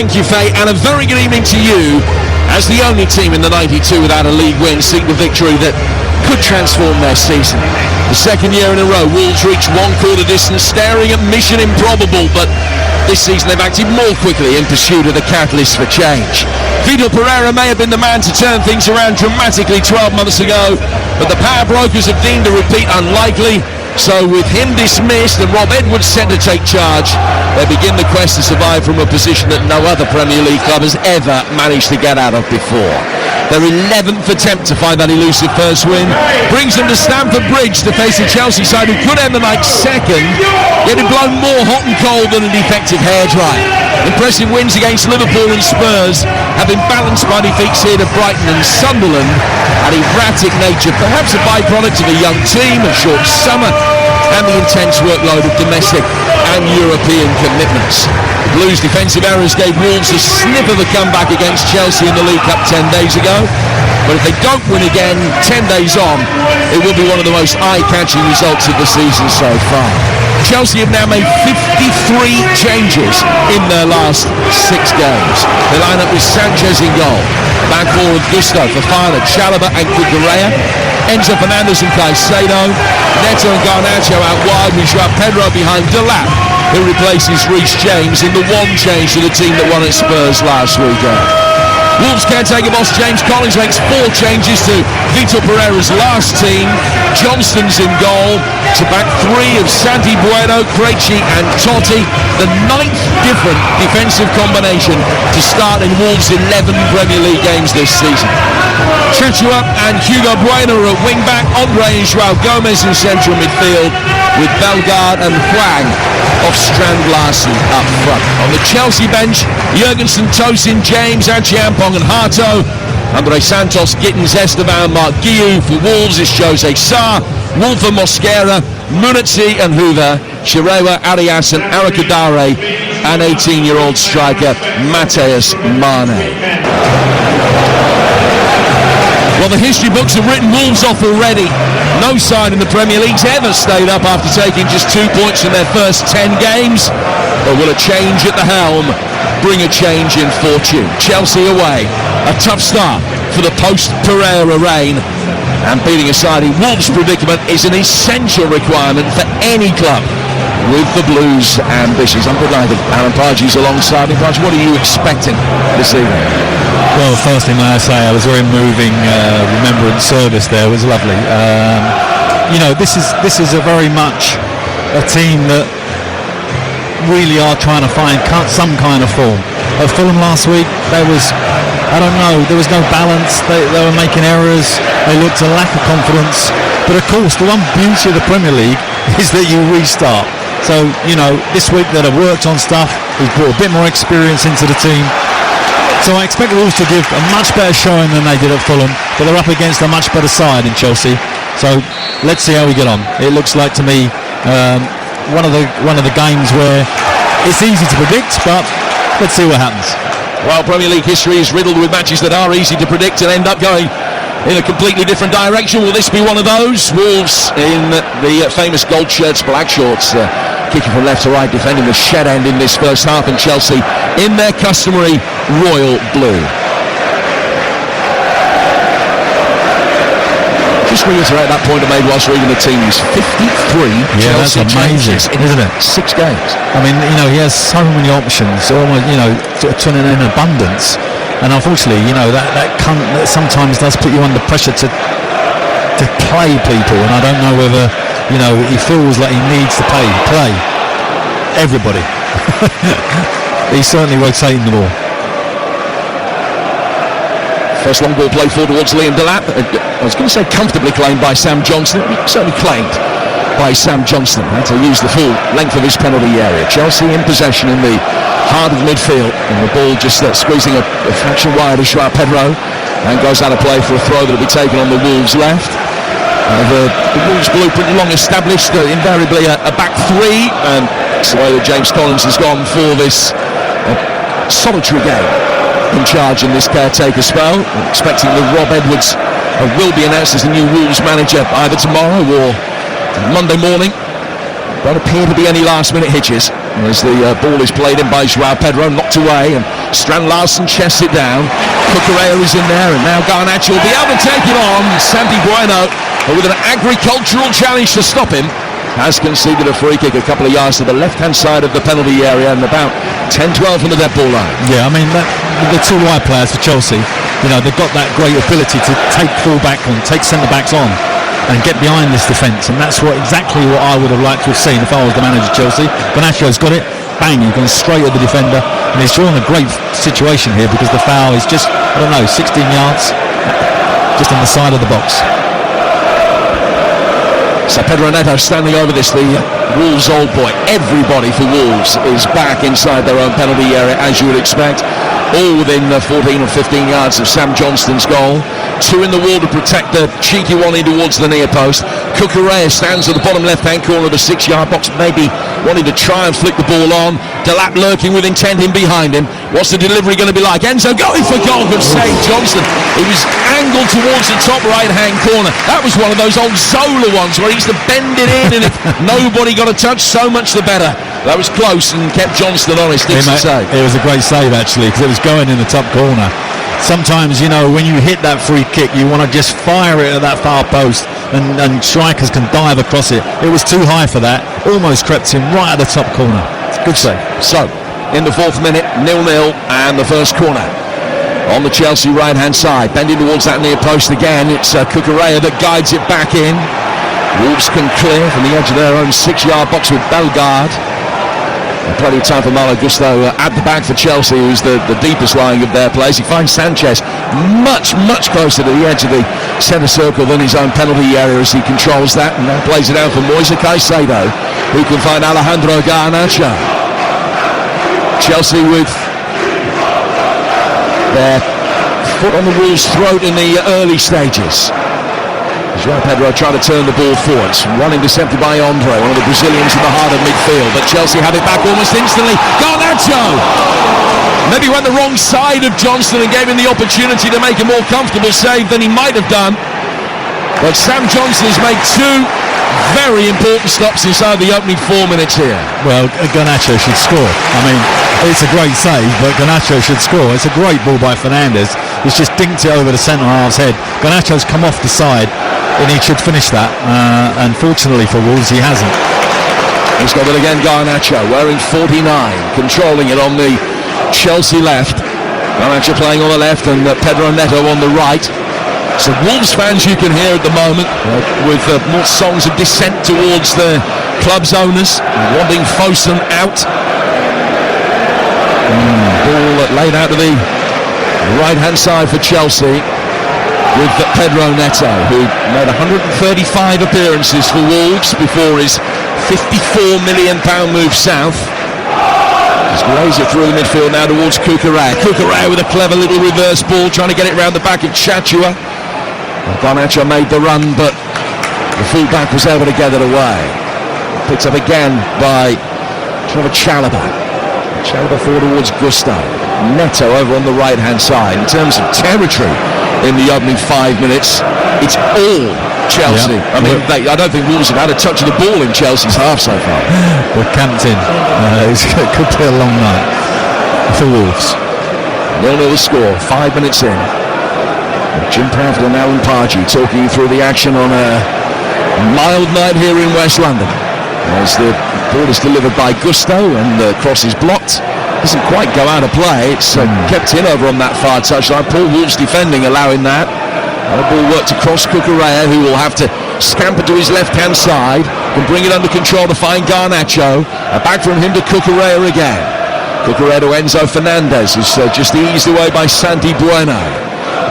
Thank you, Faye, and a very good evening to you. As the only team in the 92 without a league win seek the victory that could transform their season. The second year in a row, Wolves reached one quarter distance, staring at mission improbable, but this season they've acted more quickly in pursuit of the catalyst for change. Vitor Pereira may have been the man to turn things around dramatically 12 months ago, but the power brokers have deemed a repeat unlikely. So with him dismissed and Rob Edwards set to take charge, they begin the quest to survive from a position that no other Premier League club has ever managed to get out of before. Their 11th attempt to find that elusive first win brings them to Stamford Bridge to face a Chelsea side who could end the night second, yet it blown more hot and cold than a defective hairdryer. Impressive wins against Liverpool and Spurs have been balanced by defeats here to Brighton and Sunderland. An erratic nature, perhaps a byproduct of a young team, a short summer, and the intense workload of domestic and European commitments. The Blues' defensive errors gave Wolves a snip of a comeback against Chelsea in the League Cup 10 days ago. But if they don't win again 10 days on, it will be one of the most eye-catching results of the season so far. Chelsea have now made 53 changes in their last 6 games. They line up with Sanchez in goal. Back four of Gusto, Fofana, Chalobah and Cucurella. Enzo Fernandez and Caicedo. Neto and Garnacho out wide with Joao Pedro behind Delap, who replaces Reece James in the one change to the team that won at Spurs last weekend. Wolves caretaker boss James Collins makes 4 changes to Vitor Pereira's last team. Johnston's in goal. To back 3 of Santi Bueno, Krejci and Totti. The 9th different defensive combination to start in Wolves' 11 Premier League games this season. Chachua and Hugo Bueno are at wing-back. Andre and Joao Gomez in central midfield, with Bellegarde and Hwang off Strand Larsen up front. On the Chelsea bench, Jurgensen, Tosin, James, Achiampong and Hato. Andre Santos, Gittins, Esteban, Mark Guiu. For Wolves is Jose Sarr, Wolfer, Mosquera, Munetsi and Hoover, Shirewa, Arias and Arakadare, and 18-year-old striker Mateus Mane. Well, the history books have written Wolves off already. No side in the Premier League's ever stayed up after taking just 2 points in their first 10 games. Or will a change at the helm bring a change in fortune? Chelsea away. A tough start for the post-Pereira reign. And beating a side in Wolves' predicament is an essential requirement for any club with the Blues' ambitions. I'm delighted Alan Pardews alongside me. Pardews, what are you expecting this evening? Well, firstly, may I say I was very moving remembrance service there. It was lovely. This is a very much a team that really are trying to find some kind of form. At Fulham last week, there was no balance. They were making errors. They looked a lack of confidence. But of course, the one beauty of the Premier League is that you restart. So, this week that have worked on stuff, he's brought a bit more experience into the team. So I expect the Wolves to give a much better showing than they did at Fulham, but they're up against a much better side in Chelsea. So let's see how we get on. It looks like to me one of the games where it's easy to predict, but let's see what happens. Well, Premier League history is riddled with matches that are easy to predict and end up going in a completely different direction. Will this be one of those? Wolves in the famous gold shirts, black shorts, kicking from left to right, defending the shed end in this first half, and Chelsea in their customary royal blue. Just reiterate that point I made whilst reading the teams. 53 Chelsea changes in, isn't it? 6 games. I mean, he has so many options, almost, to an abundance. And unfortunately, that sometimes does put you under pressure to play people. And I don't know whether, he feels like he needs to play everybody. He's certainly rotating the ball. First long ball play forward towards Liam Delap. I was going to say comfortably claimed by Sam Johnston. Certainly claimed by Sam Johnston. Had to use the full length of his penalty area. Chelsea in possession in the heart of midfield. And the ball just squeezing a fraction wide of Joao Pedro. And goes out of play for a throw that will be taken on the Wolves' left. The Wolves blueprint long established, invariably a back 3. And that's the way that James Collins has gone for this solitary game in charge in this caretaker spell. I'm expecting that Rob Edwards will be announced as the new Wolves manager either tomorrow or Monday morning. Don't appear to be any last minute hitches as the ball is played in by Joao Pedro, knocked away, and Strand Larsen chests it down. Cucurella is in there, and now Garnacho will be able to take it on. Santi Bueno, with an agricultural challenge to stop him, has conceded a free kick a couple of yards to the left-hand side of the penalty area and about 10-12 from the dead ball line. Yeah, I mean, the two wide players for Chelsea, they've got that great ability to take full-back on, take centre-backs on and get behind this defence, and that's exactly what I would have liked to have seen if I was the manager of Chelsea. Garnacho's got it, bang, he's gone straight at the defender, and he's drawn a great situation here because the foul is just, 16 yards, just on the side of the box. So Pedro Neto standing over this, the Wolves old boy. Everybody for Wolves is back inside their own penalty area, as you would expect. All within 14 or 15 yards of Sam Johnston's goal. Two in the wall to protect the cheeky one in towards the near post. Cucurella stands at the bottom left-hand corner of the 6-yard box, maybe wanting to try and flick the ball on. Delap lurking with intent in behind him. What's the delivery going to be like? Enzo going for goal, good save, Johnston. He was angled towards the top right-hand corner. That was one of those old Zola ones where he used to bend it in, and if nobody got a touch, so much the better. That was close and kept Johnston honest. Save. It was a great save, actually, because it was going in the top corner. Sometimes, when you hit that free kick, you want to just fire it at that far post, and strikers can dive across it. It was too high for that. Almost crept him right at the top corner. Good save. So, in the 4th minute, 0-0, and the first corner on the Chelsea right-hand side. Bending towards that near post again. It's Cucurella that guides it back in. Wolves can clear from the edge of their own 6-yard box with Bellegarde. Plenty of time for Malo Gusto at the back for Chelsea, who's the deepest lying of their players. He finds Sanchez much closer to the edge of the centre circle than his own penalty area as he controls that, and now plays it out for Moise Caicedo, who can find Alejandro Garnacho. Chelsea with their foot on the Wolves' throat in the early stages. João Pedro trying to turn the ball forwards. One intercepted by Andre, one of the Brazilians in the heart of midfield. But Chelsea have it back almost instantly. Garnacho! Maybe went the wrong side of Johnston and gave him the opportunity to make a more comfortable save than he might have done. But Sam Johnston has made two very important stops inside the opening 4 minutes here. Well, Garnacho should score. I mean, it's a great save, but Garnacho should score. It's a great ball by Fernandes. He's just dinked it over the centre-half's head. Garnacho's come off the side, and he should finish that. Unfortunately for Wolves, he hasn't. He's got it again, Garnacho, wearing 49, controlling it on the Chelsea left. Garnacho playing on the left and Pedro Neto on the right. So Wolves fans you can hear at the moment with more songs of dissent towards the club's owners, wanting Fosun out. Ball laid out to the right-hand side for Chelsea with Pedro Neto, who made 135 appearances for Wolves before his £54 million move south. Just laser through the midfield now towards Cucurella. Cucurella with a clever little reverse ball, trying to get it round the back of Chachua. Garnacho made the run, but the fullback was able to get it away. Picked up again by Trevor Chalobah. Chalobah forward towards Gusto. Neto over on the right-hand side. In terms of territory in the opening 5 minutes, it's all Chelsea. Yeah. I mean, I don't think Wolves have had a touch of the ball in Chelsea's half so far. We're camped in. It could be a long night for Wolves. 0-0 the score, 5 minutes in. Jim Pavler and Alan Pardew talking you through the action on a mild night here in West London. As the ball is delivered by Gusto and the cross is blocked. Doesn't quite go out of play. It's kept in over on that far touchline. Paul Wolves defending, allowing that. The ball worked across Cucurella, who will have to scamper to his left-hand side. Can bring it under control to find Garnacho. Back from him to Cucurella again. Cucurella to Enzo Fernandez, who's just eased away by Santi Bueno.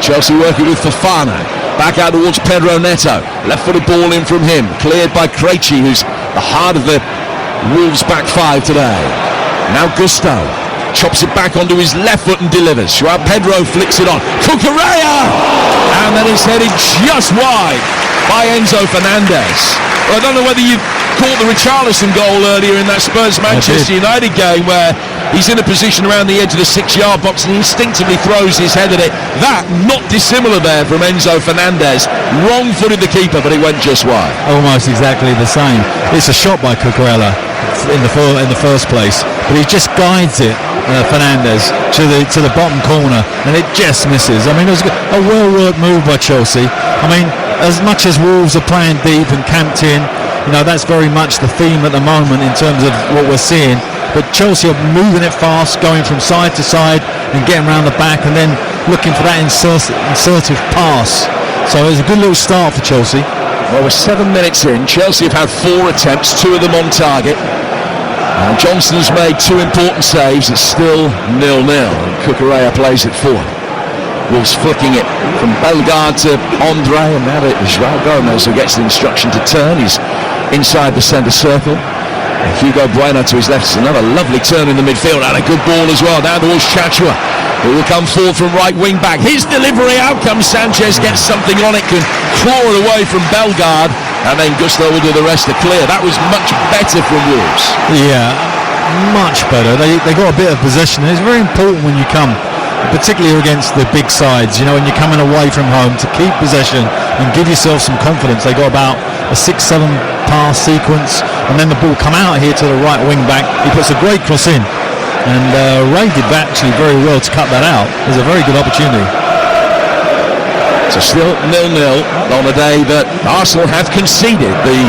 Chelsea working with Fofana. Back out towards Pedro Neto. Left-footed ball in from him. Cleared by Krejci, who's the heart of the Wolves back five today. Now Gusto chops it back onto his left foot and delivers. João Pedro flicks it on. Cucurella! And then it's headed just wide by Enzo Fernandez. Well, I don't know whether you caught the Richarlison goal earlier in that Spurs-Manchester United game where he's in a position around the edge of the 6-yard box and he instinctively throws his head at it. That, not dissimilar there from Enzo Fernandez. Wrong-footed the keeper, but it went just wide. Almost exactly the same. It's a shot by Cucurella. in the first place, but he just guides it, Fernandes, to the bottom corner, and it just misses. I mean, it was a well-worked move by Chelsea. I mean, as much as Wolves are playing deep and camped in, you know, that's very much the theme at the moment in terms of what we're seeing. But Chelsea are moving it fast, going from side to side and getting around the back, and then looking for that insertive pass. So it was a good little start for Chelsea. Well, we're 7 minutes in. Chelsea have had 4 attempts, 2 of them on target. And Johnston's made 2 important saves. It's still 0-0. Cucurella plays it forward. Wolves flicking it from Bellegarde to Andre, and now it is João Gomez who gets the instruction to turn. He's inside the centre circle. And Hugo Bueno to his left. It's another lovely turn in the midfield, and a good ball as well. Now towards Chachua, who will come forward from right wing back. His delivery, out comes Sanchez, gets something on it, can claw it away from Bellegarde, and then Gusto will do the rest to clear. That was much better from Wolves. Yeah, much better. They got a bit of possession. It's very important when you come, particularly against the big sides, you know, when you're coming away from home, to keep possession and give yourself some confidence. They got about a 6-7 pass sequence, and then the ball come out here to the right wing back. He puts a great cross in, and Ray did actually very well to cut that out. It was a very good opportunity. So still 0-0 on a day that Arsenal have conceded the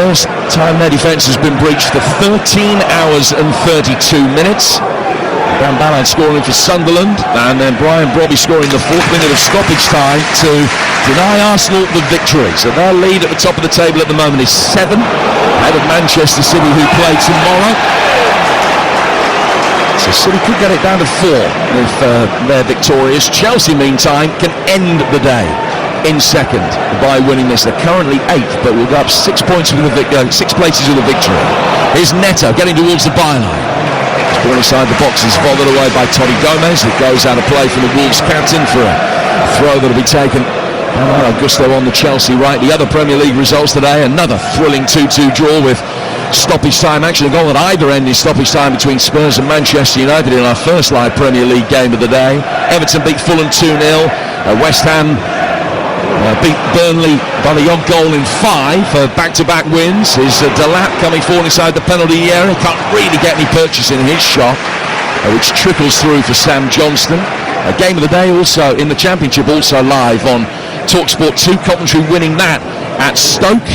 first time their defence has been breached for 13 hours and 32 minutes. Dan Ballard scoring for Sunderland, and then Brian Brobby scoring the 4th minute of stoppage time to deny Arsenal the victory. So their lead at the top of the table at the moment is 7, ahead of Manchester City, who play tomorrow. So City could get it down to 4 if they're victorious. Chelsea, meantime, can end the day in 2nd by winning this. They're currently 8th, but will go up 6 points with 6 places with a victory. Here's Neto getting towards the byline. Ball inside the box is followed away by Tony Gomez. It goes out of play from the Wolves captain for a throw that will be taken. Augusto on the Chelsea right. The other Premier League results today, another thrilling 2-2 draw with stoppage time. Actually, a goal at either end is stoppage time between Spurs and Manchester United in our first live Premier League game of the day. Everton beat Fulham 2-0. West Ham beat Burnley by the odd goal in 5 for back-to-back wins. Is Delap coming forward inside the penalty area. Can't really get any purchase in his shot, which trickles through for Sam Johnston. A game of the day also in the Championship, also live on TalkSport 2. Coventry winning that at Stoke.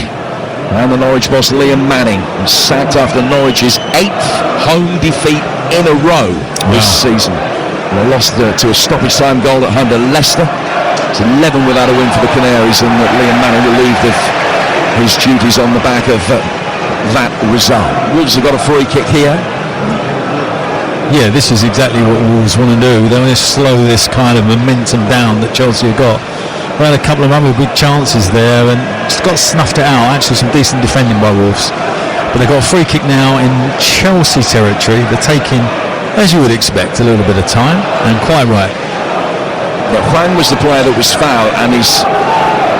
And the Norwich boss Liam Manning was sacked after Norwich's 8th home defeat in a row this season. They lost to a stoppage time goal at home to Leicester. It's 11 without a win for the Canaries, and Liam Manning relieved of his duties on the back of that result. Wolves have got a free kick here. Yeah, this is exactly what Wolves want to do. They want to slow this kind of momentum down that Chelsea have got. They had a couple of other good chances there and just got snuffed it out. Actually, some decent defending by Wolves. But they've got a free kick now in Chelsea territory. They're taking, as you would expect, a little bit of time, and quite right. Yeah, Hwang was the player that was fouled, and he's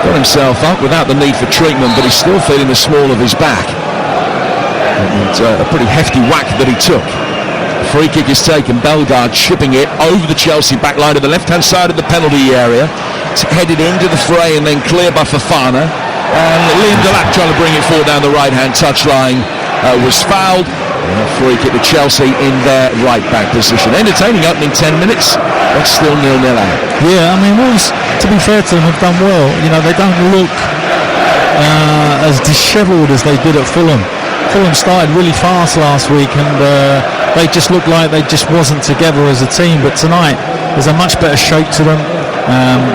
got himself up without the need for treatment, but he's still feeling the small of his back. And a pretty hefty whack that he took. The free kick is taken, Bellegarde chipping it over the Chelsea back line to the left-hand side of the penalty area. It's headed into the fray and then clear by Fofana. And Liam Delap trying to bring it forward down the right-hand touchline was fouled. And a free kick to Chelsea in their right-back position. Entertaining opening 10 minutes, but still 0-0 out. Yeah, I mean, Wolves, to be fair to them, have done well. You know, they don't look as dishevelled as they did at Fulham. Fulham started really fast last week, and they just looked like they just wasn't together as a team. But tonight, there's a much better shape to them.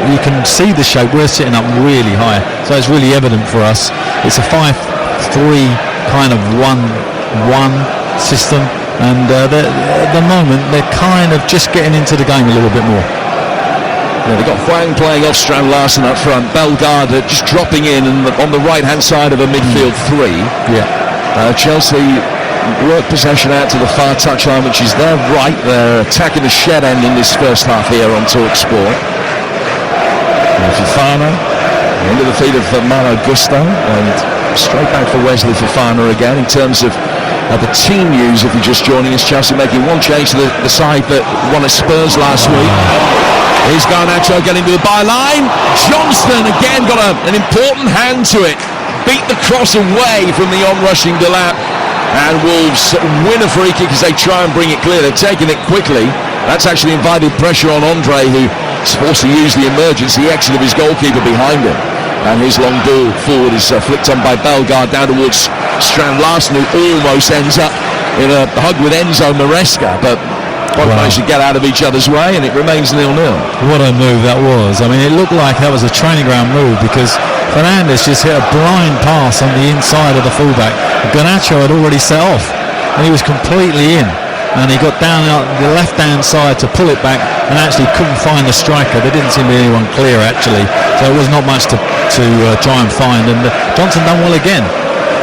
You can see the shape. We're sitting up really high, so it's really evident for us. It's a 5-3 kind of 1-1 system, and at the moment they're kind of just getting into the game a little bit more. Yeah, they've got Hwang playing off Strand Larsen up front, Bellegarde just dropping in and on the right hand side of a midfield 3. Yeah. Chelsea work possession out to the far touchline, which is their right. They're attacking the shed end in this first half here on TalkSport. Fofana into the feet of Malo Gusto, and straight back for Wesley Fofana again. In terms of the team news, if you're just joining us, Chelsea making one change to the side that won at Spurs last week. Here's Garnacho getting to the byline. Johnston again got an important hand to it. Beat the cross away from the on-rushing Delap. And Wolves win a free kick as they try and bring it clear. They're taking it quickly. That's actually invited pressure on Andre, who's forced to use the emergency exit of his goalkeeper behind him. And his long ball forward is flicked on by Bellegarde down towards Strand Larsen, who almost ends up in a hug with Enzo Maresca, but both managed to get out of each other's way, and it remains 0-0. What a move that was. I mean, it looked like that was a training ground move, because Fernandes just hit a blind pass on the inside of the fullback. Garnacho had already set off, and he was completely in. And he got down the left-hand side to pull it back, and actually couldn't find the striker. There didn't seem to be anyone clear, actually, so it was not much to try and find. And Johnson done well again,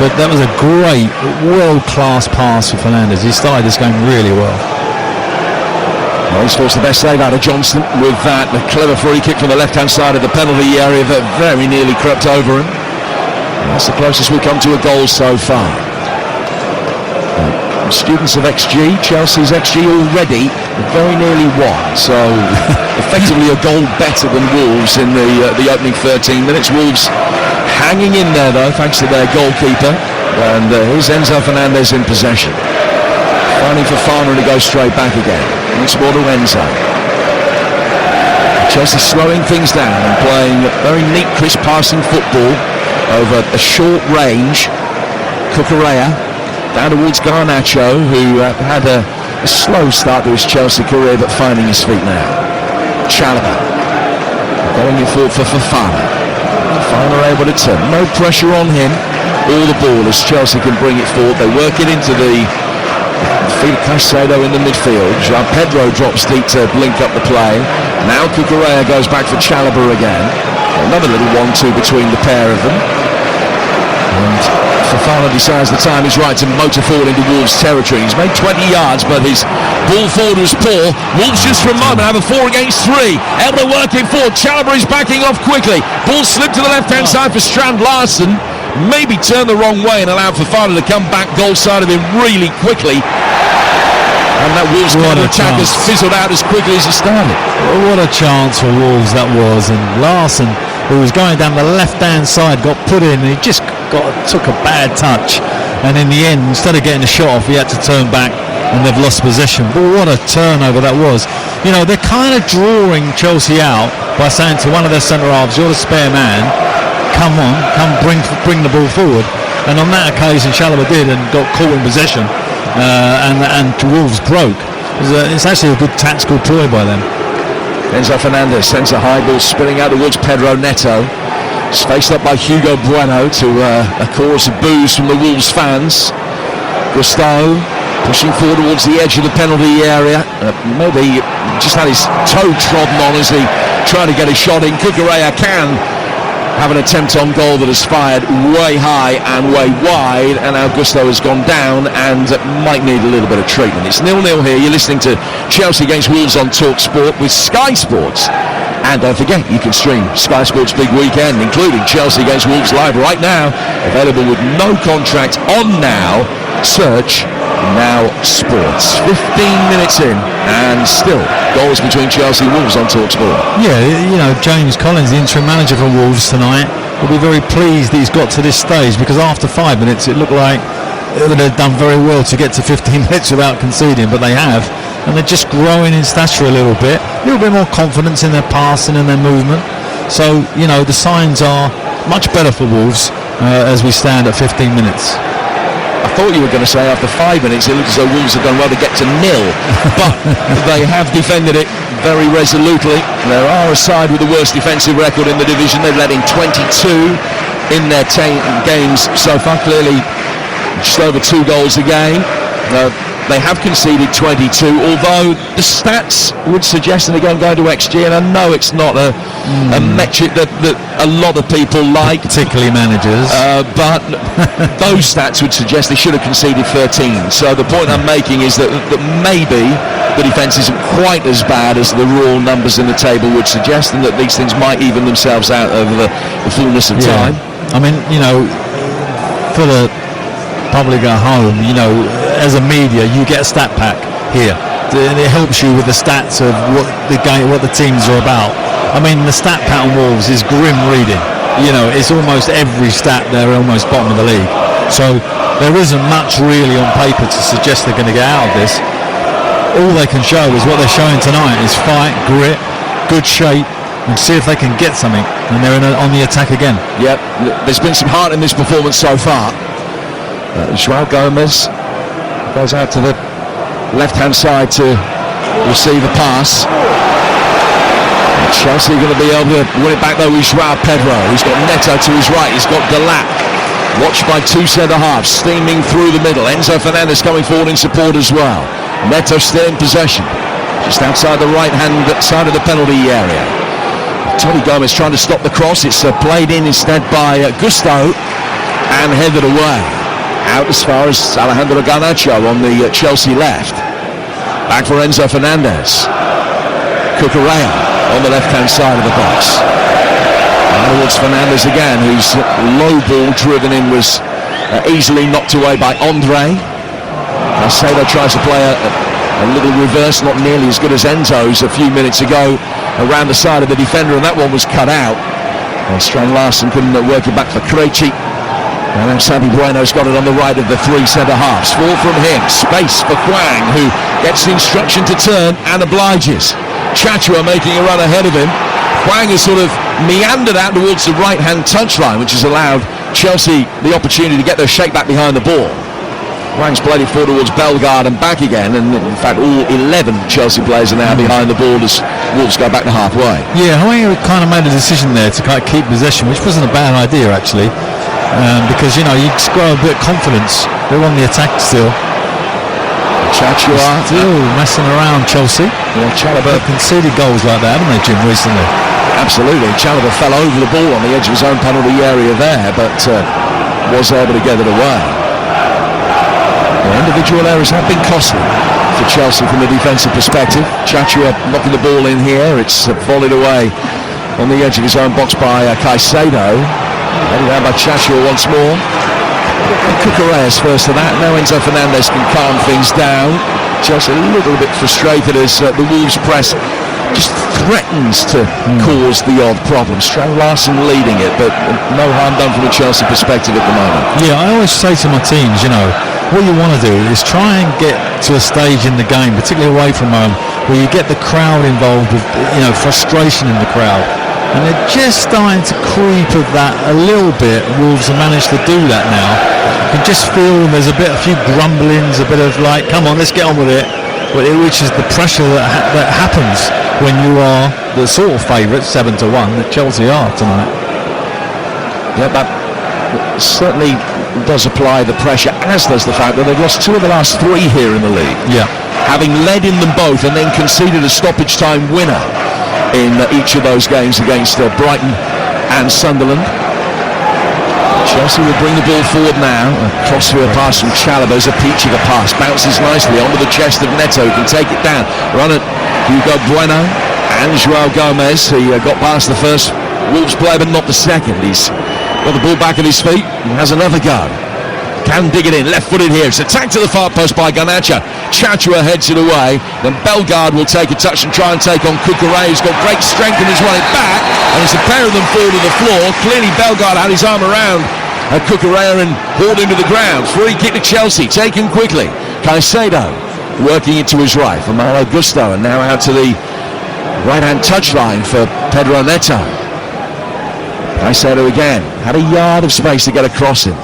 but that was a great, world-class pass for Fernandes. He started this game really well. Well, he's forced the best save out of Johnston with that. The clever free kick from the left-hand side of the penalty area that very nearly crept over him. And that's the closest we come to a goal so far. Students of XG, Chelsea's XG already very nearly won, so effectively a goal better than Wolves in the opening 13 minutes. Wolves hanging in there though, thanks to their goalkeeper, and here's Enzo Fernandez in possession. Finding Fofana, and he goes straight back again. Once more to Enzo. Chelsea slowing things down and playing very neat, crisp passing football over a short range. Cucurella down towards Garnacho, who had a slow start to his Chelsea career, but finding his feet now. Chalobah going in for Fofana. Fofana able to turn. No pressure on him. All the ball as Chelsea can bring it forward. They work it into the feet of Caicedo in the midfield. João Pedro drops deep to link up the play. Now Cucurella goes back for Chalobah again. Another little 1-2 between the pair of them. And Fofana decides the time is right to motor forward into Wolves' territory. He's made 20 yards, but his ball forward was poor. Wolves just for a moment have a 4 against 3. Able to work it forward. Chalobah is backing off quickly. Ball slipped to the left-hand side for Strand Larsen. Maybe turned the wrong way and allowed Fofana to come back goal side of him really quickly. And that Wolves counter-attack has fizzled out as quickly as it started. What a chance for Wolves that was. And Larsen, who was going down the left-hand side, got put in, and he just took a bad touch. And in the end, instead of getting a shot off, he had to turn back, and they've lost possession. But what a turnover that was. You know, they're kind of drawing Chelsea out by saying to one of their centre-halves, you're the spare man, come on, come bring the ball forward. And on that occasion, Chalobah did and got caught in possession. And Wolves broke. It's actually a good tactical ploy by them. Enzo Fernandez sends a high ball spinning out towards Pedro Neto. It's faced up by Hugo Bueno to a chorus of boos from the Wolves fans. Gustavo pushing forward towards the edge of the penalty area. Maybe just had his toe trodden on as he tried to get a shot in. Cucurella can have an attempt on goal that has fired way high and way wide, and Augusto has gone down and might need a little bit of treatment. It's 0-0 here. You're listening to Chelsea against Wolves on TalkSport with Sky Sports. And don't forget, you can stream Sky Sports Big Weekend, including Chelsea against Wolves live right now. Available with no contract on Now. Search Now Sports. 15 minutes in, and still goals between Chelsea and Wolves on TalkSport. Yeah, you know, James Collins, the interim manager for Wolves tonight, will be very pleased that he's got to this stage, because after 5 minutes it looked like they've done very well to get to 15 minutes without conceding, but they have. And they're just growing in stature a little bit more confidence in their passing and their movement. So, you know, the signs are much better for Wolves as we stand at 15 minutes. I thought you were going to say after 5 minutes it looks as though Wolves have done well to get to 0, but they have defended it very resolutely. There are a side with the worst defensive record in the division. They've let in 22 in their 10 games so far, clearly just over 2 goals a game. They have conceded 22, although the stats would suggest, and again going to XG, and I know it's not a metric that a lot of people like, particularly managers, but those stats would suggest they should have conceded 13. So the point I'm making is that maybe the defence isn't quite as bad as the raw numbers in the table would suggest, and that these things might even themselves out over the fullness of time. I mean, you know, for the public at home, you know, as a media, you get a stat pack here, and it helps you with the stats of what the game, what the teams are about. I mean, the stat pack on Wolves is grim reading. You know, it's almost every stat they're almost bottom of the league. So there isn't much really on paper to suggest they're going to get out of this. All they can show is what they're showing tonight is fight, grit, good shape, and see if they can get something. And they're on the attack again. Yep, there's been some heart in this performance so far. João Gomes goes out to the left-hand side to receive a pass. Chelsea going to be able to win it back though with João Pedro. He's got Neto to his right. He's got Delap. Watched by two centre-halves, steaming through the middle. Enzo Fernandez coming forward in support as well. Neto still in possession, just outside the right-hand side of the penalty area. Tony Gomez trying to stop the cross. It's played in instead by Gusto and headed away. Out as far as Alejandro Garnacho on the Chelsea left. Back for Enzo Fernandez. Cucurella on the left-hand side of the box. Towards Fernandez again, whose low ball driven in was easily knocked away by Andre. Caicedo tries to play a little reverse, not nearly as good as Enzo's a few minutes ago, around the side of the defender, and that one was cut out. And Strand Larsen couldn't work it back for Krejci. And now Santi Bueno's got it on the right of the three centre-halves. Ball from him, space for Hwang, who gets the instruction to turn and obliges. Chachua making a run ahead of him. Hwang has sort of meandered out towards the right-hand touchline, which has allowed Chelsea the opportunity to get their shake back behind the ball. Hwang's played it forward towards Bellegarde and back again, and in fact all 11 Chelsea players are now behind the ball as Wolves go back to halfway. Yeah, Hwang kind of made a decision there to kind of keep possession, which wasn't a bad idea actually, because you just grow a bit of confidence. They're on the attack still. Chachua still messing around Chelsea. Yeah, Chalobah conceded goals like that, haven't they, Jim, recently? Absolutely. Chalobah fell over the ball on the edge of his own penalty area there, but was able to get it away. The individual errors have been costly for Chelsea from a defensive perspective. Chachua knocking the ball in here. It's volleyed away on the edge of his own box by Caicedo. Headed down by Chachua once more. Cucurella's first to that. Now Enzo Fernandez can calm things down. Chelsea a little bit frustrated as the Wolves press just threatens to cause the odd problem. Strand Larsen leading it, but no harm done from a Chelsea perspective at the moment. Yeah, I always say to my teams, what you want to do is try and get to a stage in the game, particularly away from home, where you get the crowd involved with, frustration in the crowd. And they're just starting to creep of that a little bit. Wolves have managed to do that now. You can just feel there's a few grumblings, a bit of like, come on, let's get on with it. Which is the pressure that happens when you are the sort of favourites, 7-1, that Chelsea are tonight. Yeah, that certainly does apply the pressure, as does the fact that they've lost 2 of the last 3 here in the league. Yeah. Having led in them both and then conceded a stoppage time winner in each of those games against Brighton and Sunderland. Chelsea will bring the ball forward now. A crossfield pass from Chalobah, a peaching a pass, bounces nicely onto the chest of Neto, who can take it down. Run at Hugo Bueno and João Gomes. He got past the first Wolves player but not the second. He's got the ball back at his feet and has another go. Can dig it in, left-footed here. It's attacked to the far post by Garnacho. Chachua heads it away. Then Bellegarde will take a touch and try and take on Cucurella, who's got great strength and is running back. And as a pair of them fall to the floor, clearly Bellegarde had his arm around Cucurella and hauled him to the ground. Free kick to Chelsea, taken quickly. Caicedo working it to his right for Malo Gusto, and now out to the right-hand touchline for Pedro Neto. Caicedo again, had a yard of space to get across him.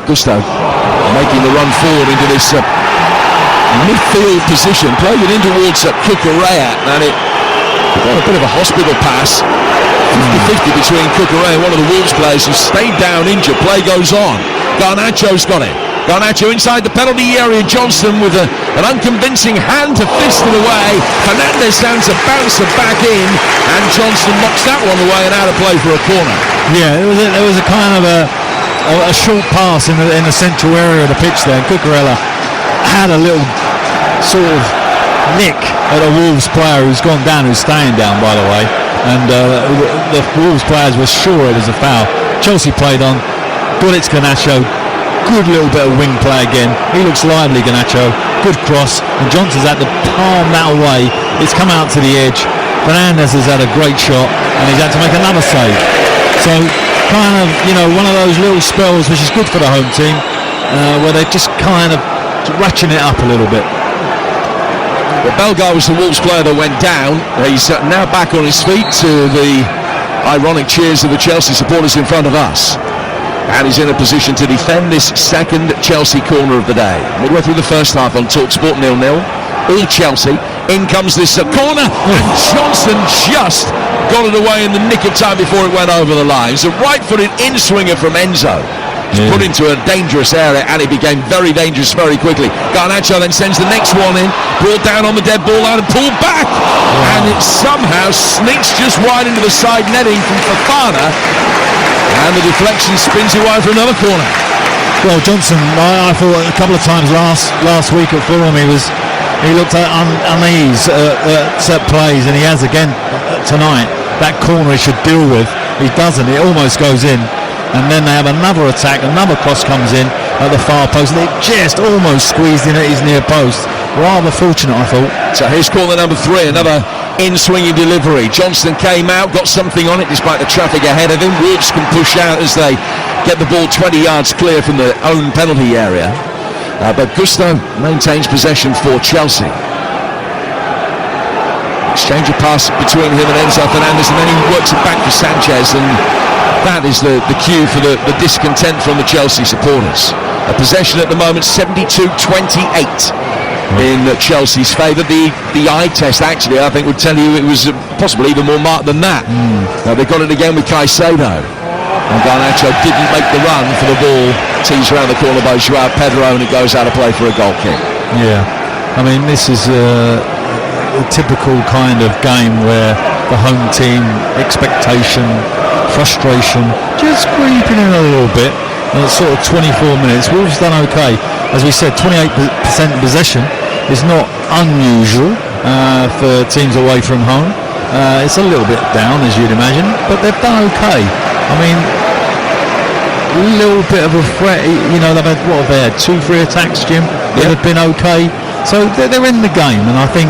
Gusto making the run forward into this midfield position, played it in towards Cucurella, and it got a bit of a hospital pass. 50-50 between Cucurella and one of the Wolves players who stayed down injured. Play goes on. Garnacho's got it. Garnacho inside the penalty area. Johnston with an unconvincing hand to fist it away. Fernandez sounds a bouncer back in, and Johnston knocks that one away and out of play for a corner. Yeah, there was a kind of a short pass in the central area of the pitch there. Cucurella had a little sort of nick at a Wolves player who's gone down, who's staying down, by the way. And the Wolves players were sure it was a foul. Chelsea played on. Got it to Garnacho. Good little bit of wing play again. He looks lively, Garnacho. Good cross. And Johnson's had to palm that away. It's come out to the edge. Fernandez has had a great shot, and he's had to make another save. So kind of, one of those little spells which is good for the home team. where they're just kind of ratcheting it up a little bit. Well, Bellegarde was the Wolves player that went down. He's now back on his feet to the ironic cheers of the Chelsea supporters in front of us. And he's in a position to defend this second Chelsea corner of the day. Midway through the first half on TalkSport, 0-0. All Chelsea. In comes this corner, and Johnson just got it away in the nick of time before it went over the line. It's a right-footed in-swinger from Enzo. Put into a dangerous area, and it became very dangerous very quickly. Garnacho then sends the next one in, brought down on the dead ball line and pulled back. Wow. And it somehow sneaks just wide into the side netting from Fofana, and the deflection spins it wide for another corner. Well, Johnson, I thought a couple of times last week at Fulham he looked at unease at plays, and he has again tonight. That corner he should deal with, he doesn't. It almost goes in. And then they have another attack, another cross comes in at the far post, and it just almost squeezed in at his near post. Rather fortunate, I thought. So here's corner number 3, another in-swinging delivery. Johnston came out, got something on it despite the traffic ahead of him. Wolves can push out as they get the ball 20 yards clear from their own penalty area. But Gusto maintains possession for Chelsea. Exchange of pass between him and Enzo Fernandez, and then he works it back for Sanchez, and that is the cue for the discontent from the Chelsea supporters. A possession at the moment 72-28 in Chelsea's favour. The eye test actually I think would tell you it was possibly even more marked than that. Now they got it again with Caicedo, and Garnacho didn't make the run for the ball, teased around the corner by Joao Pedro, and it goes out of play for a goal kick. Yeah, I mean this is a typical kind of game where the home team expectation, frustration just creeping in a little bit, and it's sort of 24 minutes. Wolves done okay, as we said. 28% possession is not unusual for teams away from home. It's a little bit down, as you'd imagine, but they've done okay. I mean, a little bit of a threat, you know. They've had, what have they had, 2-3 attacks, Jim, that have been okay, so they're in the game. And I think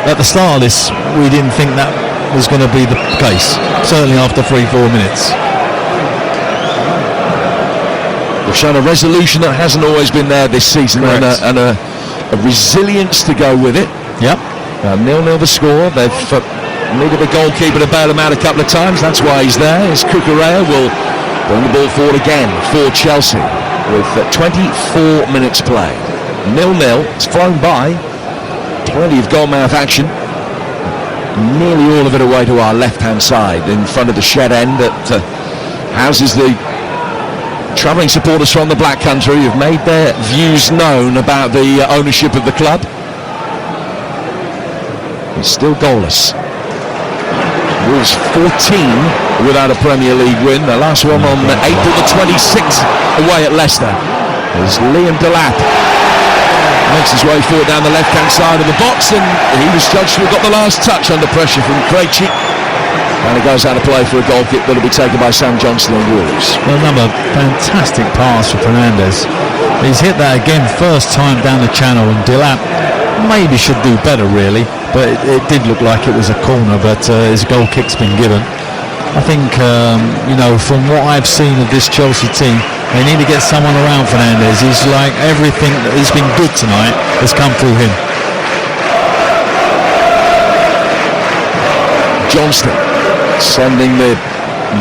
at the start of this we didn't think that was going to be the case, certainly after 3-4 minutes. They've shown a resolution that hasn't always been there this season, and a resilience to go with it. Yep. 0-0 the score. They've needed the goalkeeper to bail them out a couple of times. That's why he's there. As Cucurella will bring the ball forward again for Chelsea with 24 minutes played. 0-0. It's flown by. Plenty of goalmouth action. Nearly all of it away to our left-hand side in front of the shed end that houses the travelling supporters from the Black Country who've made their views known about the ownership of the club. It's still goalless. Wolves 14 without a Premier League win. The last one on April the 26th away at Leicester. As Liam Delap makes his way forward down the left-hand side of the box, and he was judged to have got the last touch under pressure from Krejci. And it goes out of play for a goal kick that'll be taken by Sam Johnson and Wolves. Well, another fantastic pass for Fernandez. He's hit that again, first time down the channel, and Delap maybe should do better really, but it did look like it was a corner, but his goal kick's been given. I think, you know, from what I've seen of this Chelsea team, they need to get someone around Fernandez. He's like, everything that has been good tonight has come through him. Johnston sending the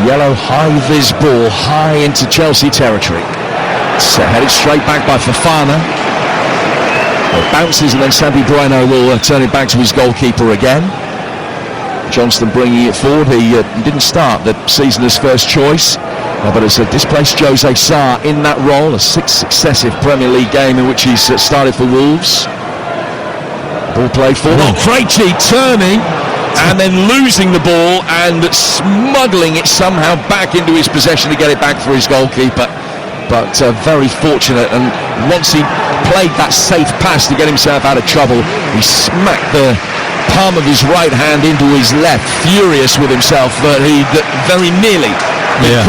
yellow high-vis ball high into Chelsea territory. It's headed straight back by Fofana. It bounces, and then Santi Bueno will turn it back to his goalkeeper again. Johnston bringing it forward. He didn't start the season as first choice, but has displaced Jose Sarr in that role. A 6th successive Premier League game in which he's started for Wolves. Ball played forward. Krejci turning and then losing the ball and smuggling it somehow back into his possession to get it back for his goalkeeper. But very fortunate, and once he played that safe pass to get himself out of trouble, he smacked the palm of his right hand into his left, furious with himself that he very nearly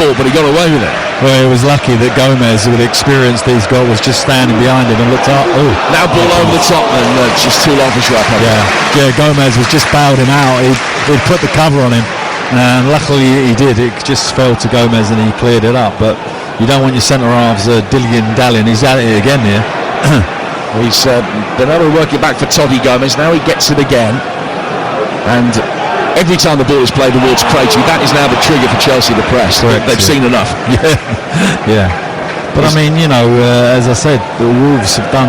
caught, but he got away with it. Well, he was lucky that Gomez, with experience these goals, was just standing behind him and looked up. Oh, now ball over the top, and just too long for Joao Pedro. Yeah, Gomez was just bailed him out. He'd put the cover on him, and luckily he did. It just fell to Gomez and he cleared it up. But You don't want your centre halves dilly-dallying. He's at it again here. He's been able to work it back for Toddy Gomez. Now he gets it again. And every time the ball is played towards Krejci, that is now the trigger for Chelsea to press. Correct, They've seen enough. Yeah. But I mean, as I said, the Wolves have done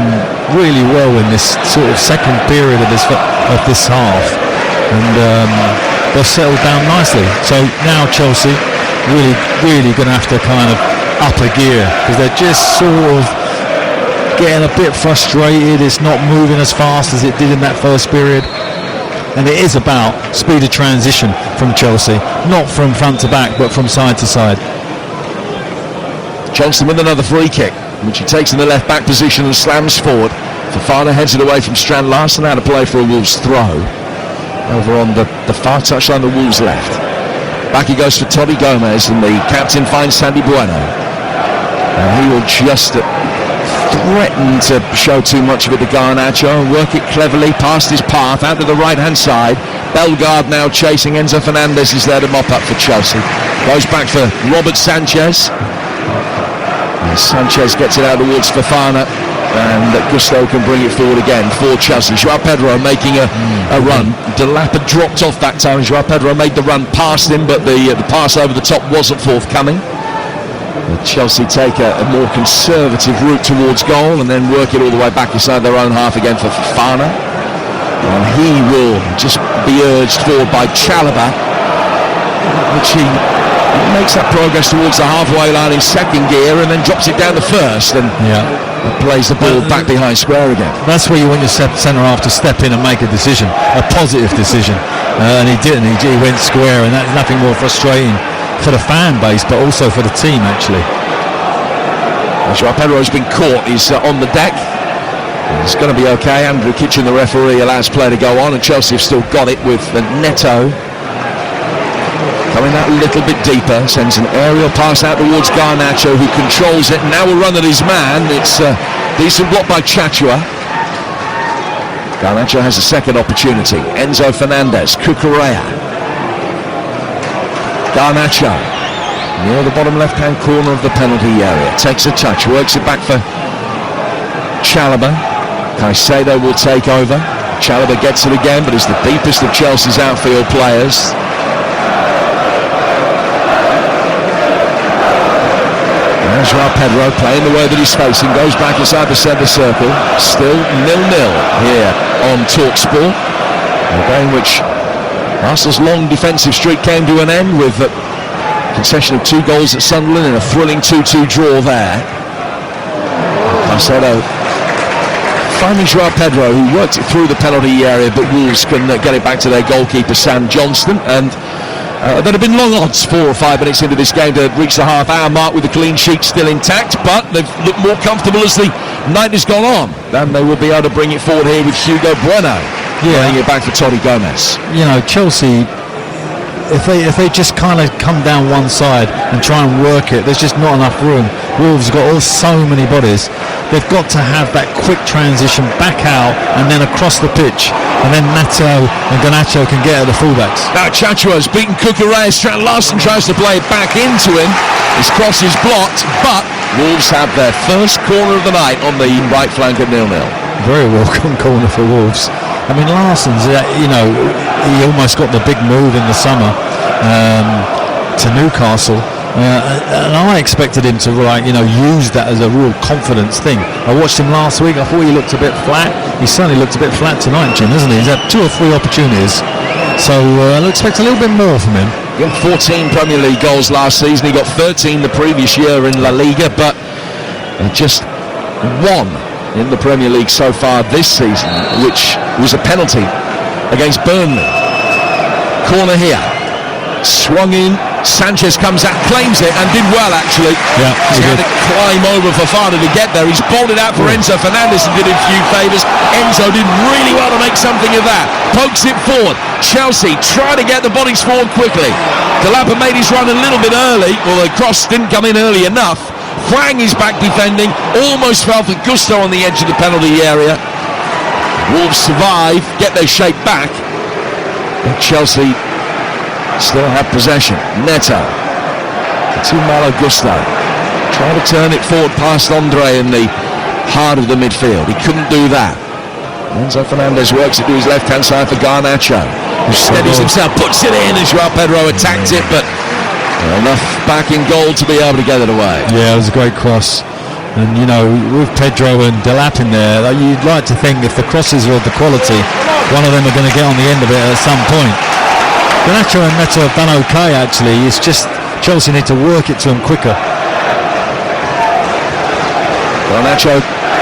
really well in this sort of second period of this half. And they've settled down nicely. So now Chelsea really going to have to kind of up a gear, because they're just sort of getting a bit frustrated. It's not moving as fast as it did in that first period, and it is about speed of transition from Chelsea, not from front to back but from side to side. Johnson with another free kick, which he takes in the left back position and slams forward. Fofana heads it away from Strand Larsen, out of play for a Wolves throw over on the far touchline, the Wolves left. Back he goes for Toddy Gomez, and the captain finds Sandy Bueno, and he will just threaten to show too much of it to Garnacho and work it cleverly past his path out to the right hand side. Bellegarde now chasing. Enzo Fernandez is there to mop up for Chelsea. Goes back for Robert Sanchez. And Sanchez gets it out towards Fofana, and Gusto can bring it forward again for Chelsea. Joao Pedro making a run. Delap had dropped off that time. Joao Pedro made the run past him, but the pass over the top wasn't forthcoming. Chelsea take a more conservative route towards goal and then work it all the way back inside their own half again for Fofana. And he will just be urged forward by Chalobah, which he makes that progress towards the halfway line in second gear and then drops it down to first and plays the ball back behind square again. That's where you want your centre half to step in and make a decision, a positive decision, and he didn't. He went square, and that's nothing more frustrating for the fan base, but also for the team, actually. Joao Pedro has been caught. He's on the deck. It's going to be okay. Andrew Kitchen, the referee, allows play to go on, and Chelsea have still got it with Neto coming that little bit deeper, sends an aerial pass out towards Garnacho, who controls it. Now will run at his man. It's a decent block by Chachua. Garnacho has a second opportunity. Enzo Fernandez, Cucurella. Garnacho near the bottom left hand corner of the penalty area, takes a touch, works it back for Chalobah. Caicedo will take over. Chalobah gets it again, but is the deepest of Chelsea's outfield players. There's Joao Pedro playing the way that he's facing, goes back inside the centre circle. Still 0-0 here on TalkSport, a game which Arsenal's long defensive streak came to an end with a concession of 2 goals at Sunderland and a thrilling 2-2 draw there. Caicedo finding Joao Pedro, who worked it through the penalty area, but Wolves can get it back to their goalkeeper Sam Johnston, and there'd have been long odds 4 or 5 minutes into this game to reach the half-hour mark with the clean sheet still intact, but they've looked more comfortable as the night has gone on, and they will be able to bring it forward here with Hugo Bueno bringing it back for Toddy Gomez. Chelsea, if they just kind of come down one side and try and work it, there's just not enough room. Wolves have got so many bodies. They've got to have that quick transition back out and then across the pitch, and then Neto and Garnacho can get at the fullbacks. Now Chachua's beaten Cucurella. Strand Larsen tries to play it back into him. His cross is blocked, but Wolves have their first corner of the night on the right flank at 0-0. Very welcome corner for Wolves. I mean, Larsen's, he almost got the big move in the summer to Newcastle. And I expected him to use that as a real confidence thing. I watched him last week. I thought he looked a bit flat. He certainly looked a bit flat tonight, Jim, hasn't he? He's had 2 or 3 opportunities. So I'll expect a little bit more from him. He got 14 Premier League goals last season. He got 13 the previous year in La Liga, but just 1 in the Premier League so far this season, which was a penalty against Burnley. Corner here. Swung in. Sanchez comes out, claims it, and did well actually. Yeah, he had to climb over Fofana to get there. He's bolted out for Enzo Fernandez and did him a few favours. Enzo did really well to make something of that. Pokes it forward. Chelsea try to get the bodies forward quickly. Delap made his run a little bit early, well, the cross didn't come in early enough. Hwang is back defending, almost fell for Gusto on the edge of the penalty area. Wolves survive, get their shape back, but Chelsea still have possession. Neto to Malo Gusto. Trying to turn it forward past Andre in the heart of the midfield. He couldn't do that. Enzo Fernandez works it to his left-hand side for Garnacho, who steadies himself, puts it in, and Joao Pedro attacked it, but enough back in goal to be able to get it away. Yeah, it was a great cross. And, you know, with Pedro and Delap in there, you'd like to think if the crosses are of the quality, one of them are going to get on the end of it at some point. Garnacho and Neto have done okay, actually. It's just Chelsea need to work it to them quicker. Garnacho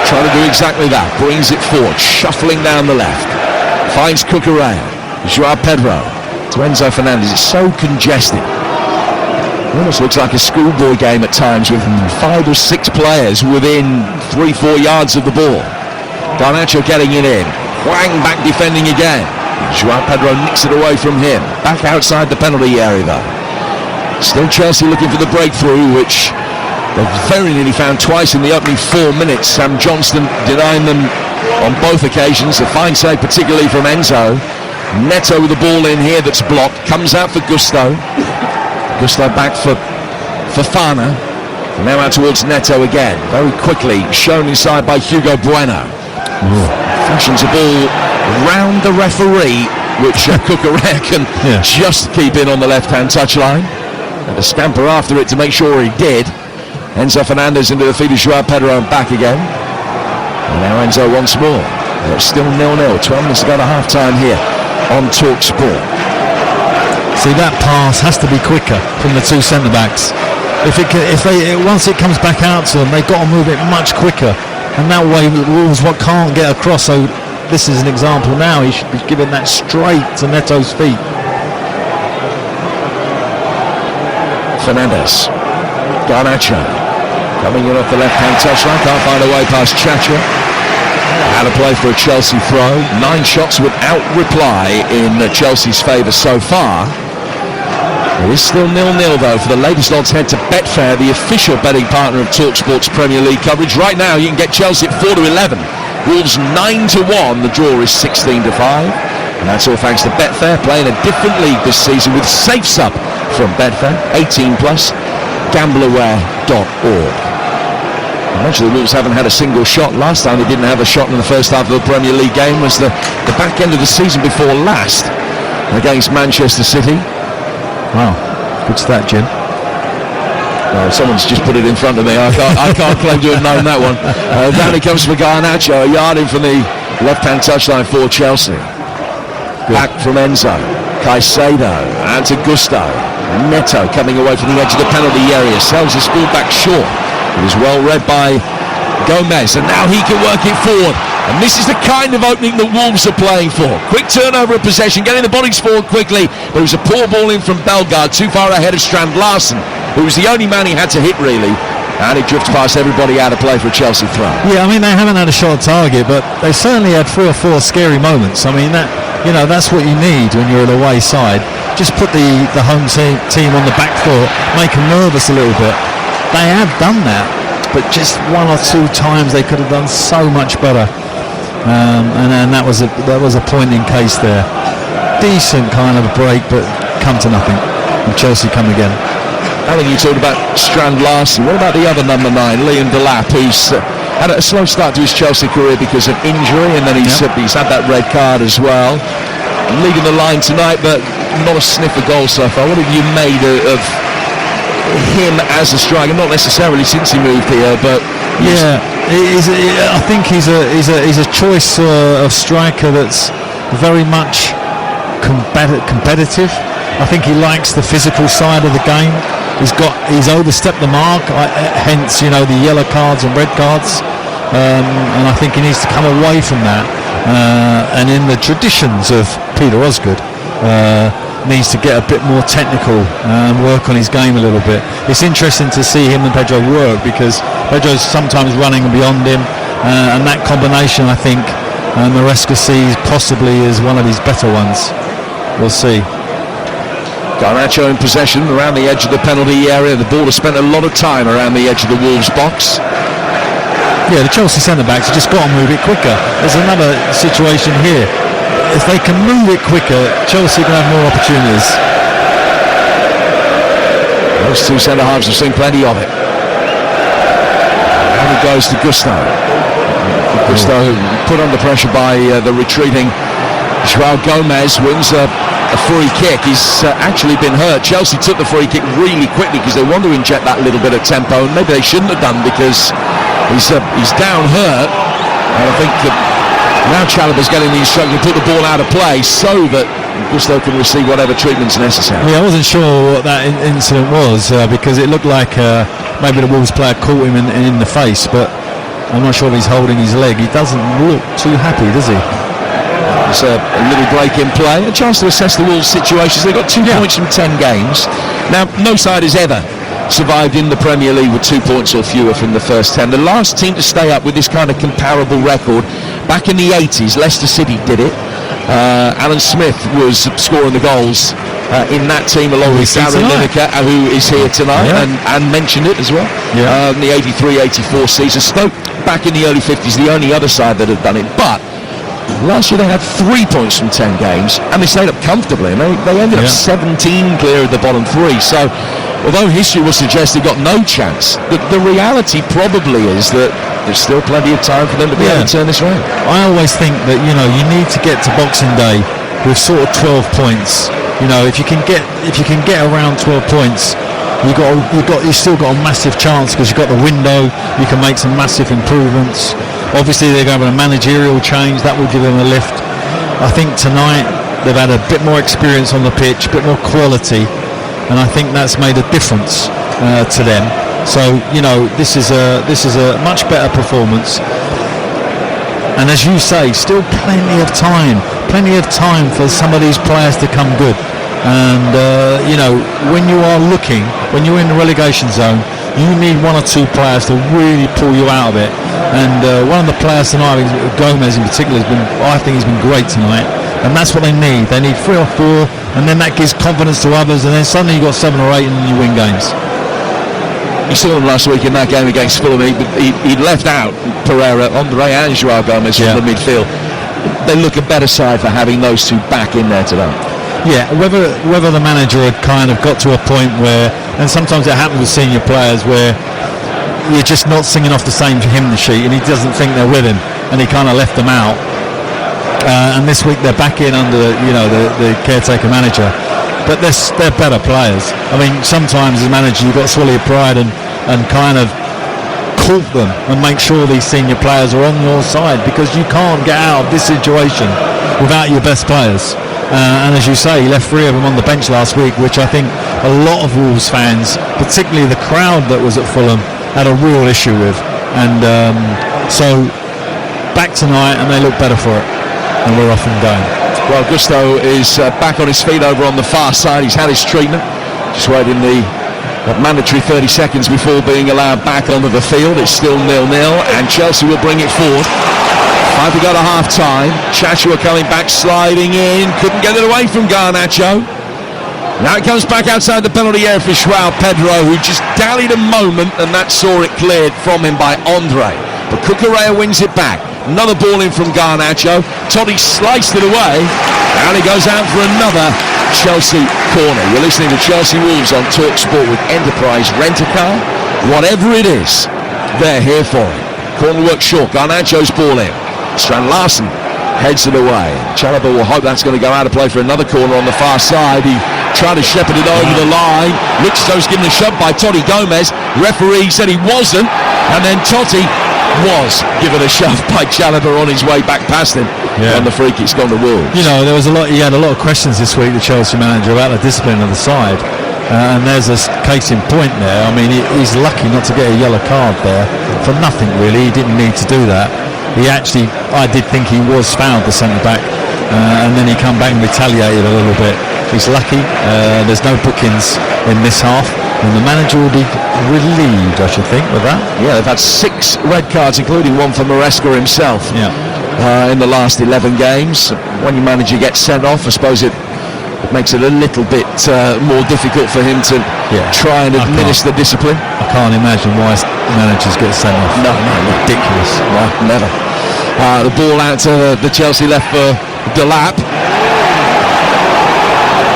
trying to do exactly that. Brings it forward, shuffling down the left. Finds Cucurella. Joao Pedro to Enzo Fernandez. It's so congested. It almost looks like a schoolboy game at times with 5 or 6 players within 3-4 yards of the ball. Garnacho getting it in. Wang back defending again. Joao Pedro nicks it away from him. Back outside the penalty area though. Still Chelsea looking for the breakthrough, which they've very nearly found twice in the opening 4 minutes. Sam Johnston denying them on both occasions. A fine save particularly from Enzo. Neto with the ball in here that's blocked. Comes out for Gusto. Gusto back for Fofana. And now out towards Neto again. Very quickly shown inside by Hugo Bueno. Fashions a ball round the referee, which Cucurella can just keep in on the left-hand touchline. And a scamper after it to make sure he did. Enzo Fernandez into the feet of Joao Pedro and back again. And now Enzo once more. It's still 0-0. 12 minutes to go to half-time here on TalkSport. See, that pass has to be quicker from the two centre-backs. Once it comes back out to them, they've got to move it much quicker. And that way, Wolves can't get across. So this is an example now. He should be giving that straight to Neto's feet. Fernandez. Garnacho. Coming in off the left-hand touchline. Can't find a way past Chacha. Out of play for a Chelsea throw. 9 shots without reply in Chelsea's favour so far. It is still 0-0 though for the latest odds. Head to Betfair, the official betting partner of TalkSport's Premier League coverage. Right now you can get Chelsea at 4-11. Wolves 9-1. The draw is 16-5. And that's all thanks to Betfair, playing a different league this season with Safe Sub from Betfair. 18+. Gambleaware.org. Actually, the Wolves haven't had a single shot. Last time they didn't have a shot in the first half of the Premier League game was the back end of the season before last against Manchester City. Wow, good stat, Jim. Well, someone's just put it in front of me. I can't claim to have known that one. Down it comes for Garnacho, a yard in from the left-hand touchline for Chelsea. Good. Back from Enzo. Caicedo, and to Gusto. Neto coming away from the edge of the penalty area. Sells his ball back short. It was well read by Gomez, and now he can work it forward. And this is the kind of opening that Wolves are playing for. Quick turnover of possession, getting the bodies forward quickly, but it was a poor ball in from Bellegarde, too far ahead of Strand Larsen, who was the only man he had to hit really, and it drifts past everybody out of play for a Chelsea throw. Yeah, I mean, they haven't had a shot on target, but they certainly had 3 or 4 scary moments. I mean, that's what you need when you're an away side. Just put the home team on the back foot, make them nervous a little bit. They have done that, but just 1 or 2 times they could have done so much better. And that was a pointing case there. Decent kind of a break, but come to nothing. And Chelsea come again. I think you talked about Strand Larsen. What about the other number 9, Liam Delap, who's had a slow start to his Chelsea career because of injury, and then he's had that red card as well. Leading the line tonight, but not a sniff of goal so far. What have you made of him as a striker? Not necessarily since he moved here, but I think he's a choice of striker that's very much competitive. I think he likes the physical side of the game. He's overstepped the mark, hence the yellow cards and red cards, and I think he needs to come away from that. And in the traditions of Peter Osgood, needs to get a bit more technical and work on his game a little bit. It's interesting to see him and Pedro work, because Pedro's sometimes running beyond him, and that combination I think Maresca sees possibly as one of his better ones. We'll see. Garnacho in possession around the edge of the penalty area. The ball has spent a lot of time around the edge of the Wolves box. Yeah, the Chelsea centre-backs have just got to move it quicker. There's another situation here. If they can move it quicker, Chelsea can have more opportunities. Those 2 centre-halves have seen plenty of it. goes to Gusto. Gusto, put under pressure by the retreating João Gomez, wins a free kick. He's actually been hurt. Chelsea took the free kick really quickly because they want to inject that little bit of tempo, and maybe they shouldn't have done because he's down hurt. And I think that now Chalobah's getting the instruction to put the ball out of play so that Gusto can receive whatever treatment's necessary. Yeah, I wasn't sure what that incident was because it looked like maybe the Wolves player caught him in the face, but I'm not sure if he's holding his leg. He doesn't look too happy, does he? It's a little break in play, a chance to assess the Wolves' situations. They've got 2 points from 10 games. Now, no side has ever survived in the Premier League with 2 points or fewer from the first 10. The last team to stay up with this kind of comparable record, back in the 80s, Leicester City did it. Alan Smith was scoring the goals in that team along with Darren Lineker, who is here tonight and mentioned it as well. In the 83-84 season. Stoke, back in the early 50s, the only other side that had done it. But last year they had 3 points from 10 games and they stayed up comfortably, and they ended up 17 clear of the bottom 3. So although history will suggest they got no chance, the reality probably is that there's still plenty of time for them to be able to turn this around. I always think that you need to get to Boxing Day with sort of 12 points. If you can get around 12 points, you've still got a massive chance because you've got the window. You can make some massive improvements. Obviously, they're going to have a managerial change that will give them a lift. I think tonight they've had a bit more experience on the pitch, a bit more quality, and I think that's made a difference to them. So this is a much better performance. And as you say, still plenty of time for some of these players to come good. And when you're in the relegation zone, you need 1 or 2 players to really pull you out of it. And one of the players tonight, Gomez in particular, I think he's been great tonight. And that's what they need. They need 3 or 4, and then that gives confidence to others, and then suddenly you've got 7 or 8 and you win games. You saw him last week in that game against Fulham. He left out Pereira, Andre and João Gomez from the midfield. They look a better side for having those 2 back in there today. Yeah, whether the manager had kind of got to a point where, and sometimes it happens with senior players where you're just not singing off the same hymn sheet and he doesn't think they're with him and he kind of left them out. And this week they're back in under the caretaker manager. But they're better players. I mean, sometimes as a manager you've got to swallow your pride and kind of court them and make sure these senior players are on your side, because you can't get out of this situation without your best players. And as you say, he left 3 of them on the bench last week, which I think a lot of Wolves fans, particularly the crowd that was at Fulham, had a real issue with. And so back tonight and they look better for it, and we're off and going. Well, Gusto is back on his feet over on the far side. He's had his treatment, just waiting the mandatory 30 seconds before being allowed back onto the field. It's still 0-0 and Chelsea will bring it forward. 5 to go to half time. Chachua coming back, sliding in, couldn't get it away from Garnacho. Now it comes back outside the penalty area for João Pedro, who just dallied a moment, and that saw it cleared from him by Andre. But Cucurella wins it back. Another ball in from Garnacho. Toddy sliced it away, and he goes out for another Chelsea corner. You're listening to Chelsea Wolves on Talk Sport with Enterprise Rent-A-Car. Whatever it is, they're here for it. Corner work short. Garnacho's ball in. Strand Larsen heads it away. Chalobah will hope that's going to go out of play for another corner on the far side. He tried to shepherd it over the line. Looks as though he's given a shove by Toddy Gomez. Referee said he wasn't, and then Totti was given a shove by Chalobah on his way back past him. And the free kick's gone to Wolves. He had a lot of questions this week, the Chelsea manager, about the discipline of the side. And there's a case in point there. I mean, he's lucky not to get a yellow card there for nothing really. He didn't need to do that. I did think he was fouled, the centre-back, and then he come back and retaliated a little bit. He's lucky. There's no bookings in this half, and the manager will be relieved, I should think, with that. Yeah, they've had 6 red cards, including one for Maresca himself in the last 11 games. When your manager gets sent off, I suppose it makes it a little bit more difficult for him to try and administer discipline. I can't imagine why managers get sent off. No, ridiculous. No, never. The ball out to the Chelsea left for Delap.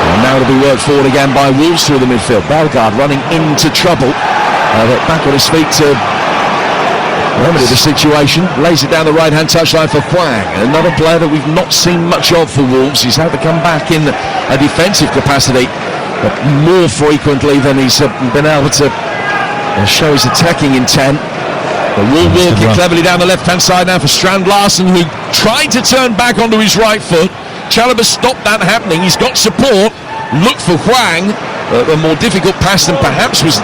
And now it'll be worked forward again by Wolves through the midfield. Bellegarde running into trouble. But back on his feet to Remedy the situation, lays it down the right-hand touchline for Hwang, another player that we've not seen much of for Wolves. He's had to come back in a defensive capacity, but more frequently than he's been able to show his attacking intent. The Wool walking cleverly down the left-hand side now for Strand Larsen, who tried to turn back onto his right foot. Chalobah stopped that happening. He's got support. Look for Hwang. A more difficult pass than perhaps was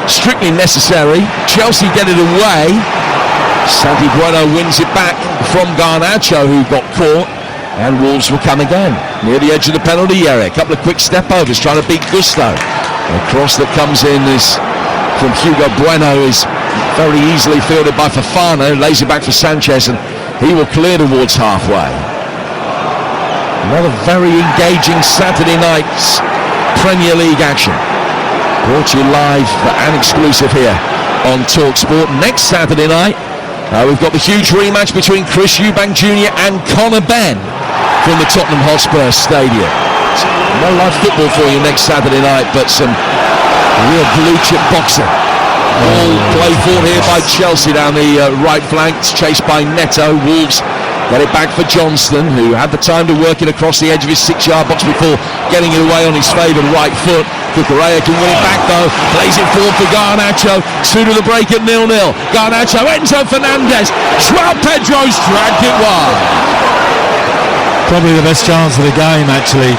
strictly necessary. Chelsea get it away. Santi Bueno wins it back from Garnacho, who got caught, and Wolves will come again near the edge of the penalty area. A couple of quick step overs trying to beat Gusto. The cross that comes in is from Hugo Bueno, is very easily fielded by Fofana, lays it back for Sanchez, and he will clear towards halfway. Another very engaging Saturday night's Premier League action, brought to you live and exclusive here on TalkSport. Next Saturday night, we've got the huge rematch between Chris Eubank Jr. and Conor Benn from the Tottenham Hotspur Stadium. No live football for you next Saturday night, but some real blue chip boxing. All play for here by Chelsea down the right flank, chased by Neto. Wolves get it back for Johnston, who had the time to work it across the edge of his 6-yard box before getting it away on his favoured right foot. Cucurella can win it back though, plays it forward for Garnacho, 2 to the break at 0-0. Garnacho, Enzo Fernandez, João Pedro's dragged it wide. Probably the best chance of the game, actually.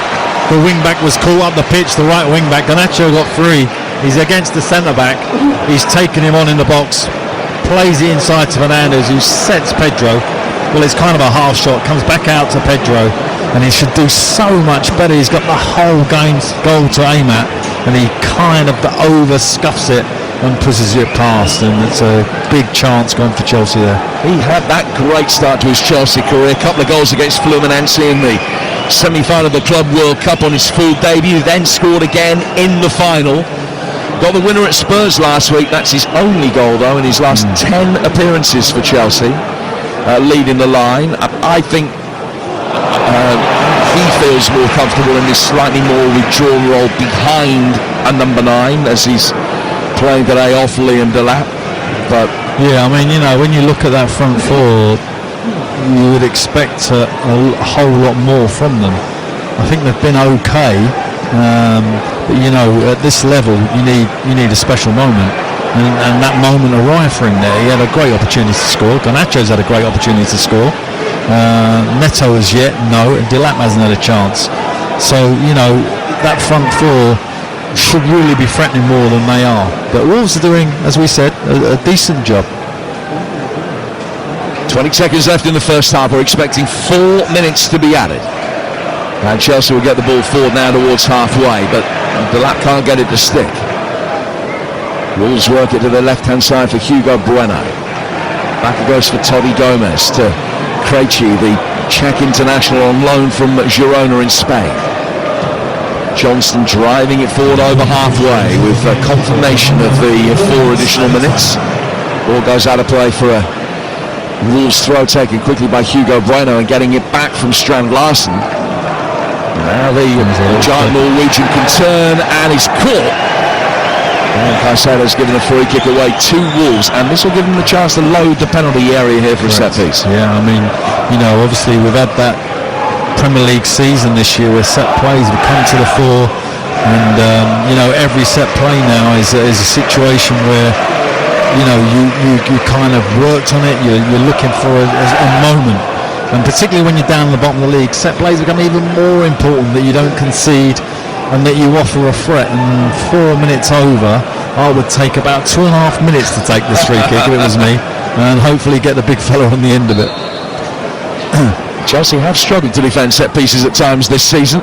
The wing-back was caught up the pitch, the right wing-back. Garnacho got free. He's against the centre-back. He's taken him on in the box, plays it inside to Fernandez, who sets Pedro. Well, it's kind of a half shot, comes back out to Pedro, and he should do so much better. He's got the whole game's goal to aim at, and he kind of over scuffs it and pushes it past, and it's a big chance going for Chelsea there. He had that great start to his Chelsea career, a couple of goals against Fluminense in the semi-final of the Club World Cup on his full debut, then scored again in the final. Got the winner at Spurs last week. That's his only goal though in his last 10 appearances for Chelsea, leading the line. I think he feels more comfortable in this slightly more withdrawn role behind a number 9, as he's playing today off Liam Delap. But yeah, I mean, you know, when you look at that front four, you would expect a whole lot more from them. I think they've been okay, but you know, at this level, you need a special moment, and that moment arrived for him there. He had a great opportunity to score. Garnacho's had a great opportunity to score. Neto as yet, no, and Delap hasn't had a chance. So, you know, that front four should really be threatening more than they are. But Wolves are doing, as we said, a decent job. 20 seconds left in the first half. We're expecting 4 minutes to be added. And Chelsea will get the ball forward now towards halfway, but Delap can't get it to stick. Wolves work it to the left-hand side for Hugo Bueno. Back it goes for Toddy Gomez to Krejci, the Czech international on loan from Girona in Spain. Johnston driving it forward over halfway with confirmation of the 4 additional minutes. Ball goes out of play for a Wolves throw taken quickly by Hugo Bueno and getting it back from Strand Larsen. Now the giant Norwegian can turn and he's caught. And Caicedo's given a free kick away to Wolves, and this will give them the chance to load the penalty area here for a set piece. Yeah, I mean, you know, obviously we've had that Premier League season this year where set plays have come to the fore, and you know, every set play now is a situation where, you know, you kind of worked on it, you're looking for a moment, and particularly when you're down at the bottom of the league, set plays become even more important, that you don't concede and that you offer a threat. And 4 minutes over, I would take about 2.5 minutes to take this free kick if it was me, and hopefully get the big fella on the end of it. Chelsea have struggled to defend set pieces at times this season.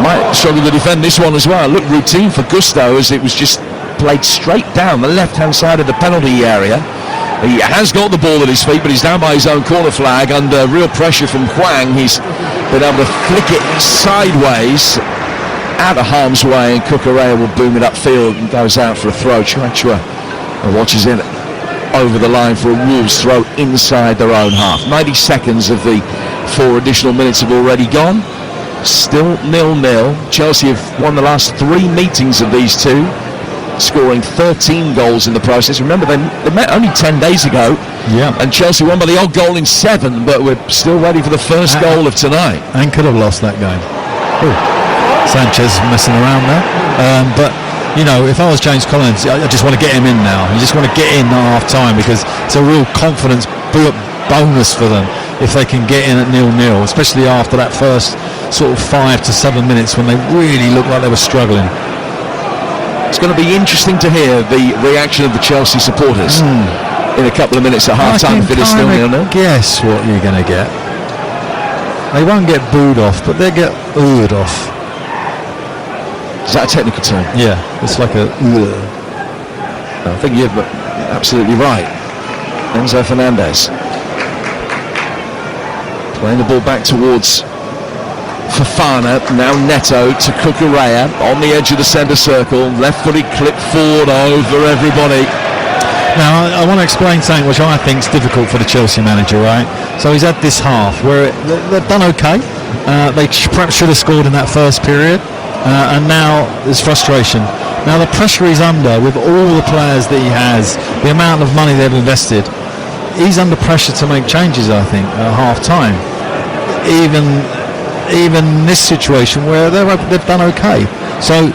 Might struggle to defend this one as well. It looked routine for Gusto as it was just played straight down the left-hand side of the penalty area. He has got the ball at his feet, but he's down by his own corner flag under real pressure from Hwang. He's been able to flick it sideways out of harm's way, and Cucurella will boom it upfield and goes out for a throw. Chua watches it over the line for a Wolves throw inside their own half. 90 seconds of the 4 additional minutes have already gone. Still 0-0. Chelsea have won the last 3 meetings of these two. scoring 13 goals in the process. Remember, they met only 10 days ago, and Chelsea won by the odd goal in 7, but we're still waiting for the first goal of tonight. And could have lost that game. Ooh. Sanchez messing around there. But, you know, if I was James Collins, I just want to get him in now. You just want to get in at half-time because it's a real confidence bonus for them if they can get in at 0-0, especially after that first sort of 5 to 7 minutes when they really looked like they were struggling. It's going to be interesting to hear the reaction of the Chelsea supporters in a couple of minutes at half-time if it is still 0-0. Guess what you're going to get. They won't get booed off, but they'll get oohed off. Is that a technical term? Yeah, it's like a I think you're absolutely right. Enzo Fernandez playing the ball back towards Fofana, now Neto to Cucurella on the edge of the centre circle, left-footed clip forward over everybody. Now I want to explain something which I think is difficult for the Chelsea manager, right? So he's had this half where they've done okay. They perhaps should have scored in that first period, and now there's frustration. Now the pressure he's under with all the players that he has, the amount of money they've invested, he's under pressure to make changes, I think, at half-time. Even in this situation where they've done okay. So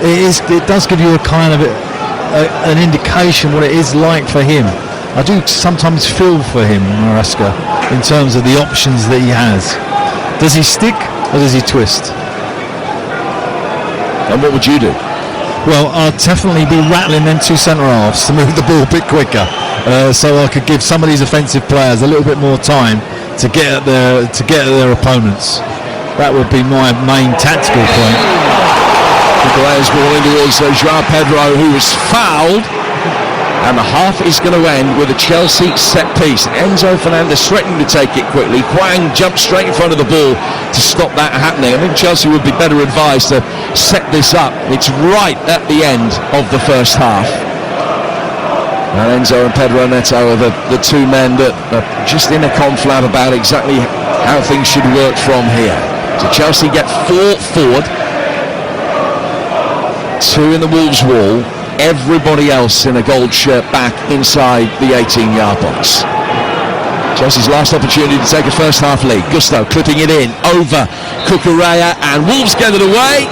it does give you a kind of an indication what it is like for him. I do sometimes feel for him, Maresca, in terms of the options that he has. Does he stick or does he twist? And what would you do? Well, I'd definitely be rattling them 2 centre-halves to move the ball a bit quicker, so I could give some of these offensive players a little bit more time to get at their opponents. That would be my main tactical point. Cucurella's ball in towards João Pedro, who was fouled, and the half is going to end with a Chelsea set piece. Enzo Fernandez threatening to take it quickly. Hwang jumped straight in front of the ball to stop that happening. I think Chelsea would be better advised to set this up. It's right at the end of the first half. And Enzo and Pedro Neto are the two men that are just in a conflab about exactly how things should work from here. So Chelsea get 4 forward, 2 in the Wolves wall, everybody else in a gold shirt back inside the 18-yard box. Chelsea's last opportunity to take a first half lead. Gusto clipping it in over Cucurella, and Wolves get it away.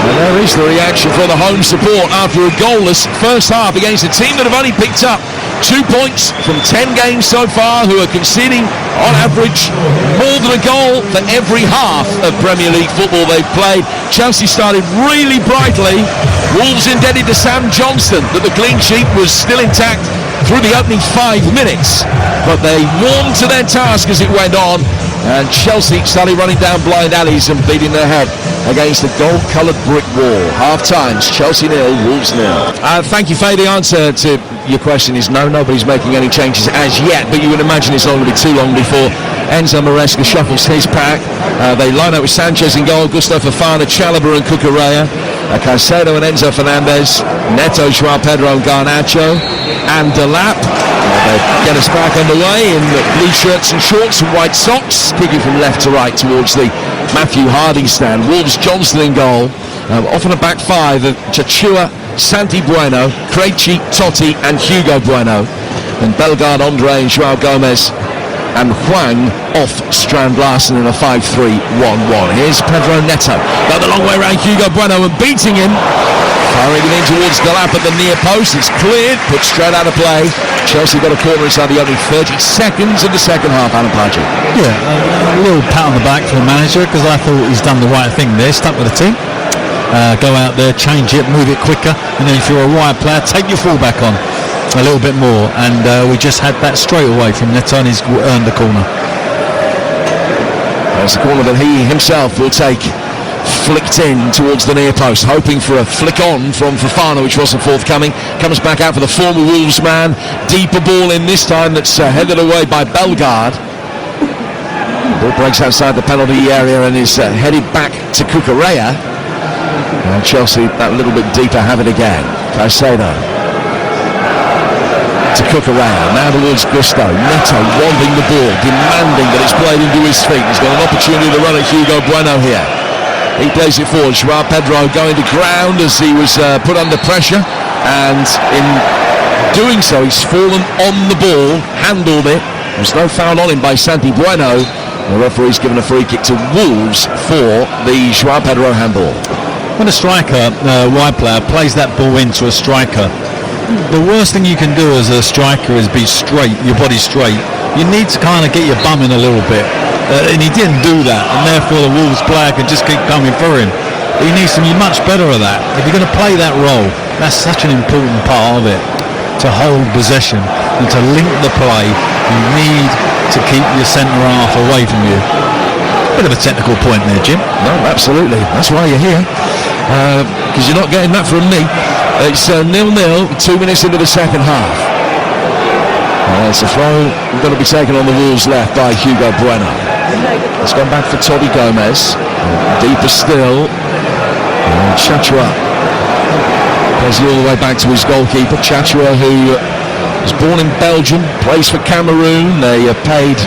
And there is the reaction for the home support after a goalless first half against a team that have only picked up 2 points from 10 games so far, who are conceding on average more than a goal for every half of Premier League football they've played. Chelsea started really brightly. Wolves indebted to Sam Johnston that the clean sheet was still intact through the opening 5 minutes, but they warmed to their task as it went on, and Chelsea started running down blind alleys and beating their head against the gold-coloured brick wall. Half times, Chelsea 0, Wolves 0. Thank you, Faye. The answer to your question is no, nobody's making any changes as yet, but you would imagine it's not going to be too long before Enzo Maresca shuffles his pack. They line up with Sanchez in goal, Gustavo Fofana, Chalobah and Cucurella, Caicedo and Enzo Fernandez, Neto, João Pedro and Garnacho, and Delap. They get us back underway in blue shirts and shorts and white socks, kicking from left to right towards the Matthew Harding stand. Wolves Johnston in goal, off on a back 5 of Chachua, Santi Bueno, Krejci, Totti and Hugo Bueno, and Bellegarde, Andre and Joao Gomez, and Hwang off Strand Larsen in a 5-3-1-1. Here's Pedro Neto, got the long way around Hugo Bueno and beating him, firing it in towards Delap at the near post. It's cleared, put straight out of play. Chelsea got a corner inside the only 30 seconds of the second half. Alan Pardew. Yeah, a little pat on the back for the manager, because I thought he's done the right thing there, stuck with the team. Go out there, change it, move it quicker, and then if you're a wide player, take your fullback on a little bit more, and we just had that straight away from Neto, and he's earned the corner. There's the corner that he himself will take, flicked in towards the near post, hoping for a flick on from Fofana, which wasn't forthcoming. Comes back out for the former Wolves man, deeper ball in this time, that's headed away by Bellegarde. Ball breaks outside the penalty area and is headed back to Cucurella. And Chelsea that little bit deeper have it again. Caicedo to Cucurella, now towards Gusto. Neto wanting the ball, demanding that it's played into his feet. He's got an opportunity to run at Hugo Bueno here. He plays it forward. Joao Pedro going to ground as he was put under pressure, and in doing so he's fallen on the ball, handled it. There's no foul on him by Santi Bueno. The referee's given a free kick to Wolves for the Joao Pedro handball. When a striker, wide player, plays that ball into a striker, the worst thing you can do as a striker is be straight, your body straight. You need to kind of get your bum in a little bit, and he didn't do that, and therefore the Wolves player can just keep coming for him. He needs to be much better at that. If you're going to play that role, that's such an important part of it, to hold possession and to link the play. You need to keep your centre half away from you. Bit of a technical point there, Jim. No, absolutely. That's why you're here, because you're not getting that from me. It's 0-0, 2 minutes into the second half. It's a throw going to be taken on the Wolves left by Hugo Bueno. It's gone back for Toby Gomez. Deeper still. Chachua plays it all the way back to his goalkeeper. Chachua, who was born in Belgium, plays for Cameroon. They paid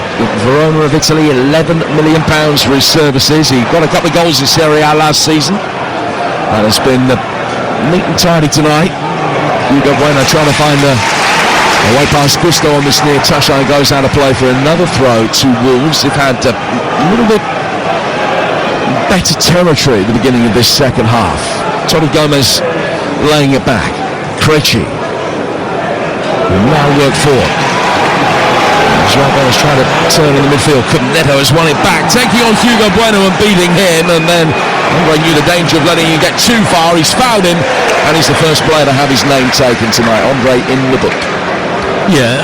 Verona of Italy £11 million for his services. He got a couple of goals in Serie A last season, and it's been neat and tidy tonight. Hugo Bueno trying to find a way past Gusto on this near touchline, goes out of play for another throw to Wolves. They've had a little bit better territory at the beginning of this second half. Toby Gomez laying it back. Krejci now work forward. Joao Gomez trying to turn in the midfield, couldn't. Neto has won it back, taking on Hugo Bueno and beating him, and then Andre knew the danger of letting him get too far. He's fouled him, and he's the first player to have his name taken tonight. Andre in the book. Yeah,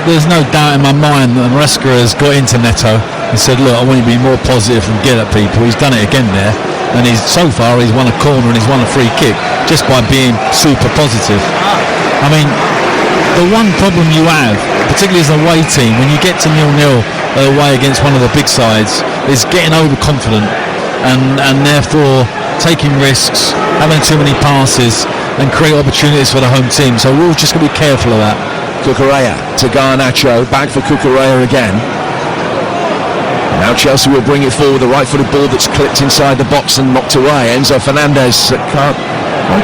there's no doubt in my mind that Maresca has got into Neto and said, look, I want you to be more positive and get at people. He's done it again there, and so far he's won a corner and he's won a free kick just by being super positive. I mean, the one problem you have, particularly as an away team, when you get to 0-0 away against one of the big sides, is getting overconfident and therefore taking risks, having too many passes, and create opportunities for the home team. So we're just going to be careful of that. Cucurella to Garnacho, back for Cucurella again. Now Chelsea will bring it forward, the right-footed ball that's clipped inside the box and knocked away. Enzo Fernandez can't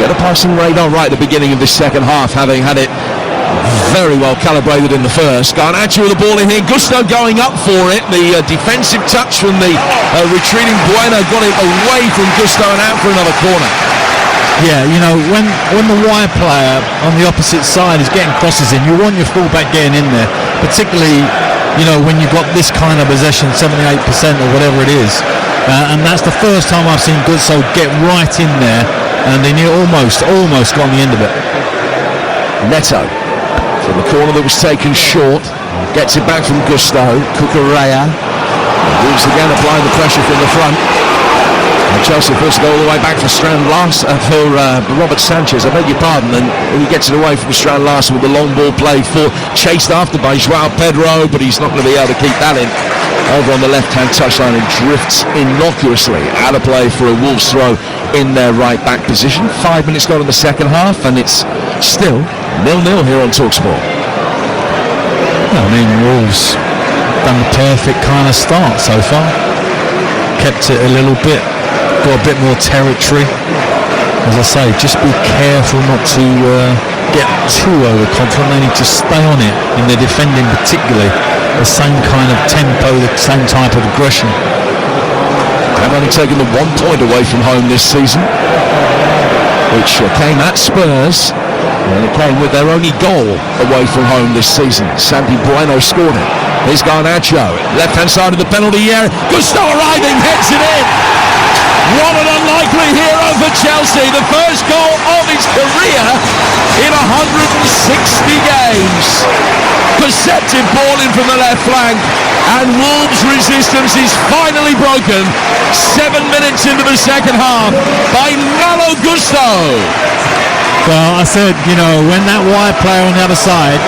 get a passing radar right at the beginning of this second half, having had it very well calibrated in the first. Garnacho with the ball in here, Gusto going up for it. The defensive touch from the retreating Bueno got it away from Gusto and out for another corner. Yeah, you know, when the wide player on the opposite side is getting crosses in, you want your fullback getting in there, particularly, you know, when you've got this kind of possession, 78% or whatever it is. And that's the first time I've seen Gusto get right in there, and they almost got on the end of it. Neto from the corner that was taken short, gets it back from Gusto. Cucurella moves again, applying the pressure from the front. And Chelsea forced to go all the way back for Strand Larsen, for Robert Sanchez, I beg your pardon, and he gets it away from Strand Larsen with the long ball played for, chased after by Joao Pedro, but he's not going to be able to keep that in. Over on the left-hand touchline and drifts innocuously out of play for a Wolves throw in their right-back position. 5 minutes gone in the second half, and it's still 0-0 here on TalkSport. I mean, Wolves done the perfect kind of start so far. Kept it a little bit, got a bit more territory. As I say, just be careful not to get too overconfident. They need to stay on it in their defending, particularly. The same kind of tempo, the same type of aggression. They've only taken the 1 point away from home this season, which came at Spurs, and it came with their only goal away from home this season. Santi Bueno scored it. Here's Garnacho, left-hand side of the penalty area. Gusto arriving, heads it in. What an unlikely hero for Chelsea. The first goal of his career in 160 games. Perceptive ball in from the left flank, and Wolves' resistance is finally broken 7 minutes into the second half by Malo Gusto. Well, I said, you know, when that wide player on the other side,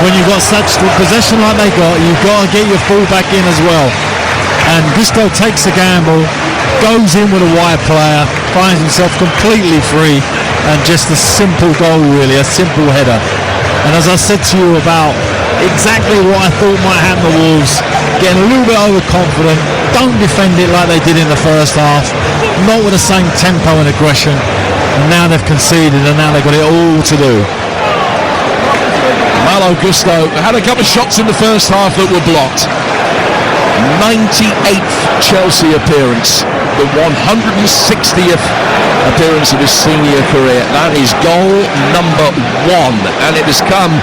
when you've got such possession like they got, you've got to get your fullback in as well. And Gusto takes a gamble, goes in with a wide player, finds himself completely free, and just a simple goal really, a simple header. And as I said to you about exactly what I thought might happen to Wolves, getting a little bit overconfident, don't defend it like they did in the first half, not with the same tempo and aggression, and now they've conceded and now they've got it all to do. Malo Gusto had a couple of shots in the first half that were blocked. 98th Chelsea appearance, the 160th appearance of his senior career. That is goal number 1, and it has come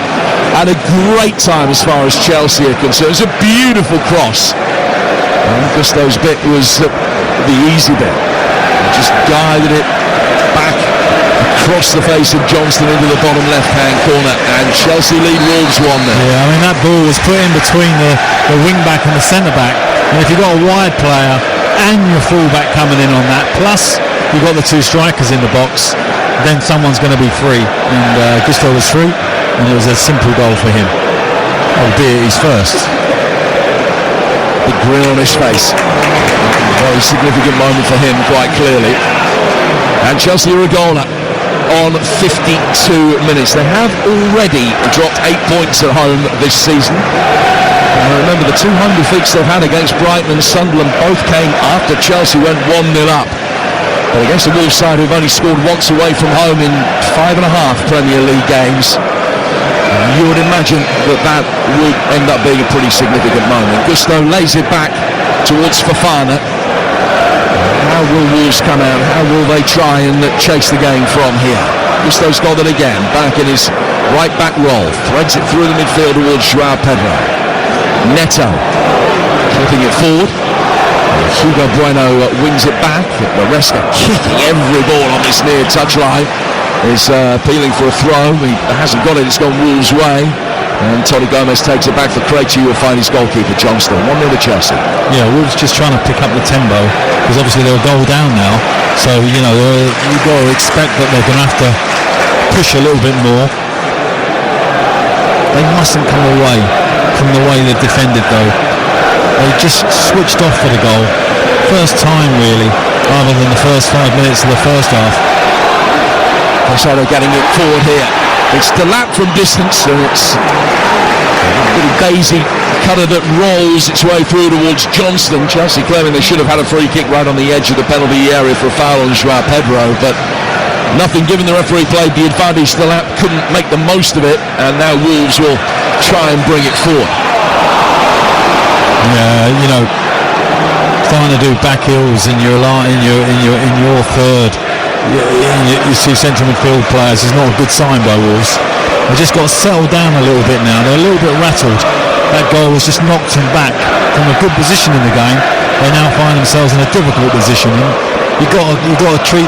at a great time as far as Chelsea are concerned. It's a beautiful cross. And Gusto's bit was the easy bit. He just guided it back across the face of Johnston into the bottom left-hand corner, and Chelsea lead Wolves 1 there. Yeah, I mean that ball was put in between the wing-back and the centre-back, and if you've got a wide player and your full-back coming in on that, plus you've got the 2 strikers in the box, then someone's going to be free, and Gusto was through, and it was a simple goal for him, albeit his first. Big grin on his face. Very significant moment for him, quite clearly. And Chelsea are a goal on 52 minutes. They have already dropped 8 points at home this season. And remember, the 2 home defeats they've had against Brighton and Sunderland both came after Chelsea went 1-0 up. But against the Wolves side, who've only scored once away from home in 5.5 Premier League games, you would imagine that would end up being a pretty significant moment. Gusto lays it back towards Fofana. How will Wolves come out? How will they try and chase the game from here? Gusto's got it again, back in his right back role, threads it through the midfield towards João Pedro. Neto flipping it forward. Hugo Bueno wins it back. Maresca kicking every ball on this near touchline. Is appealing for a throw. He hasn't got it. It's gone Wolves' way. And Tony Gomez takes it back for Krejci, who will find his goalkeeper Johnston. 1-0 to Chelsea. Yeah, Wolves just trying to pick up the tempo, because obviously they're a goal down now. So, you know, you've got to expect that they're going to have to push a little bit more. They mustn't come away from the way they've defended, though. They just switched off for the goal. First time, really, other than the first 5 minutes of the first half. Casado getting it forward here. It's Delap from distance, and it's a little daisy cutter that rolls its way through towards Johnston. Chelsea claiming they should have had a free kick right on the edge of the penalty area for a foul on João Pedro, but nothing given. The referee played the advantage. Delap couldn't make the most of it, and now Wolves will try and bring it forward. Yeah, you know, trying to do back heels in your third. You see central midfield players is not a good sign by Wolves. They just got to settle down a little bit now. They're a little bit rattled. That goal was just knocked them back from a good position in the game. They now find themselves in a difficult position. And you've got to treat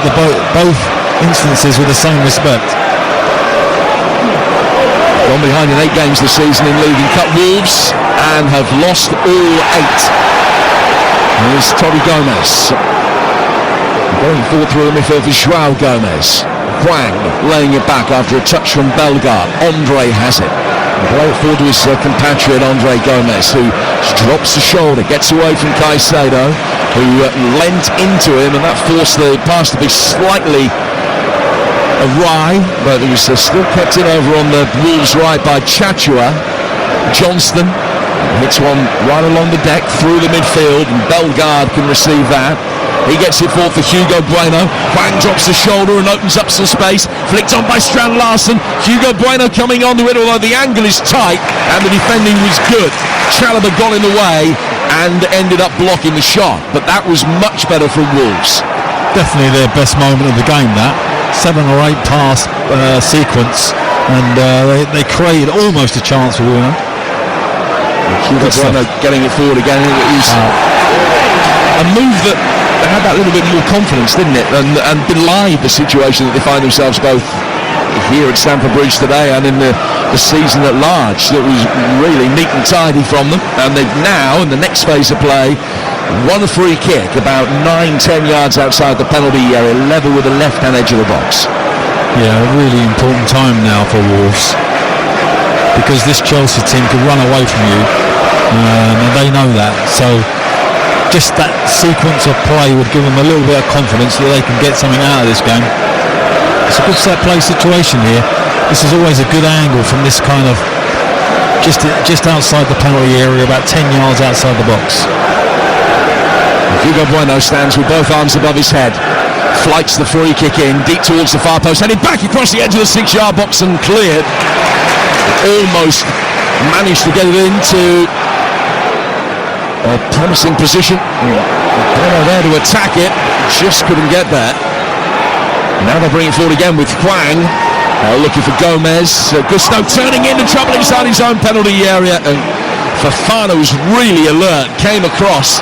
both instances with the same respect. Gone behind in 8 games this season in League and Cup, Wolves, and have lost all 8. Here's Tony Gomez. Going forward through the midfield for João Gomez. Hwang laying it back after a touch from Bellegarde. Andre has it. Play it forward to his compatriot Andre Gomez, who drops the shoulder, gets away from Caicedo, who lent into him, and that forced the pass to be slightly awry, but it was still kept in over on the Wolves' right by Chachua. Johnston hits one right along the deck through the midfield, and Bellegarde can receive that. He gets it forward for Hugo Bueno. Hwang drops the shoulder and opens up some space. Flicked on by Strand Larsen. Hugo Bueno coming onto it, although the angle is tight and the defending was good. Chalobah got in the way and ended up blocking the shot, but that was much better for Wolves. Definitely their best moment of the game, that 7 or 8 pass sequence, and they created almost a chance for Bueno. Hugo Bueno getting it forward again. It was a move that had that little bit more confidence, didn't it, and belied the situation that they find themselves both here at Stamford Bridge today and in the season at large. That was really neat and tidy from them, and they've now, in the next phase of play, won a free kick about 9-10 yards outside the penalty area, level with the left-hand edge of the box. Yeah, a really important time now for Wolves, because this Chelsea team could run away from you, and they know that. So just that sequence of play would give them a little bit of confidence that they can get something out of this game. It's a good set play situation here. This is always a good angle from this kind of just outside the penalty area, about 10 yards outside the box. Hugo Bueno stands with both arms above his head, flights the free kick in, deep towards the far post, headed back across the edge of the 6-yard box and cleared. Almost managed to get it into a promising position. Bueno there to attack it, just couldn't get there. Now they're bringing it forward again with Hwang. Looking for Gomez. Gusto turning into trouble inside his own penalty area, and Fofana was really alert, came across,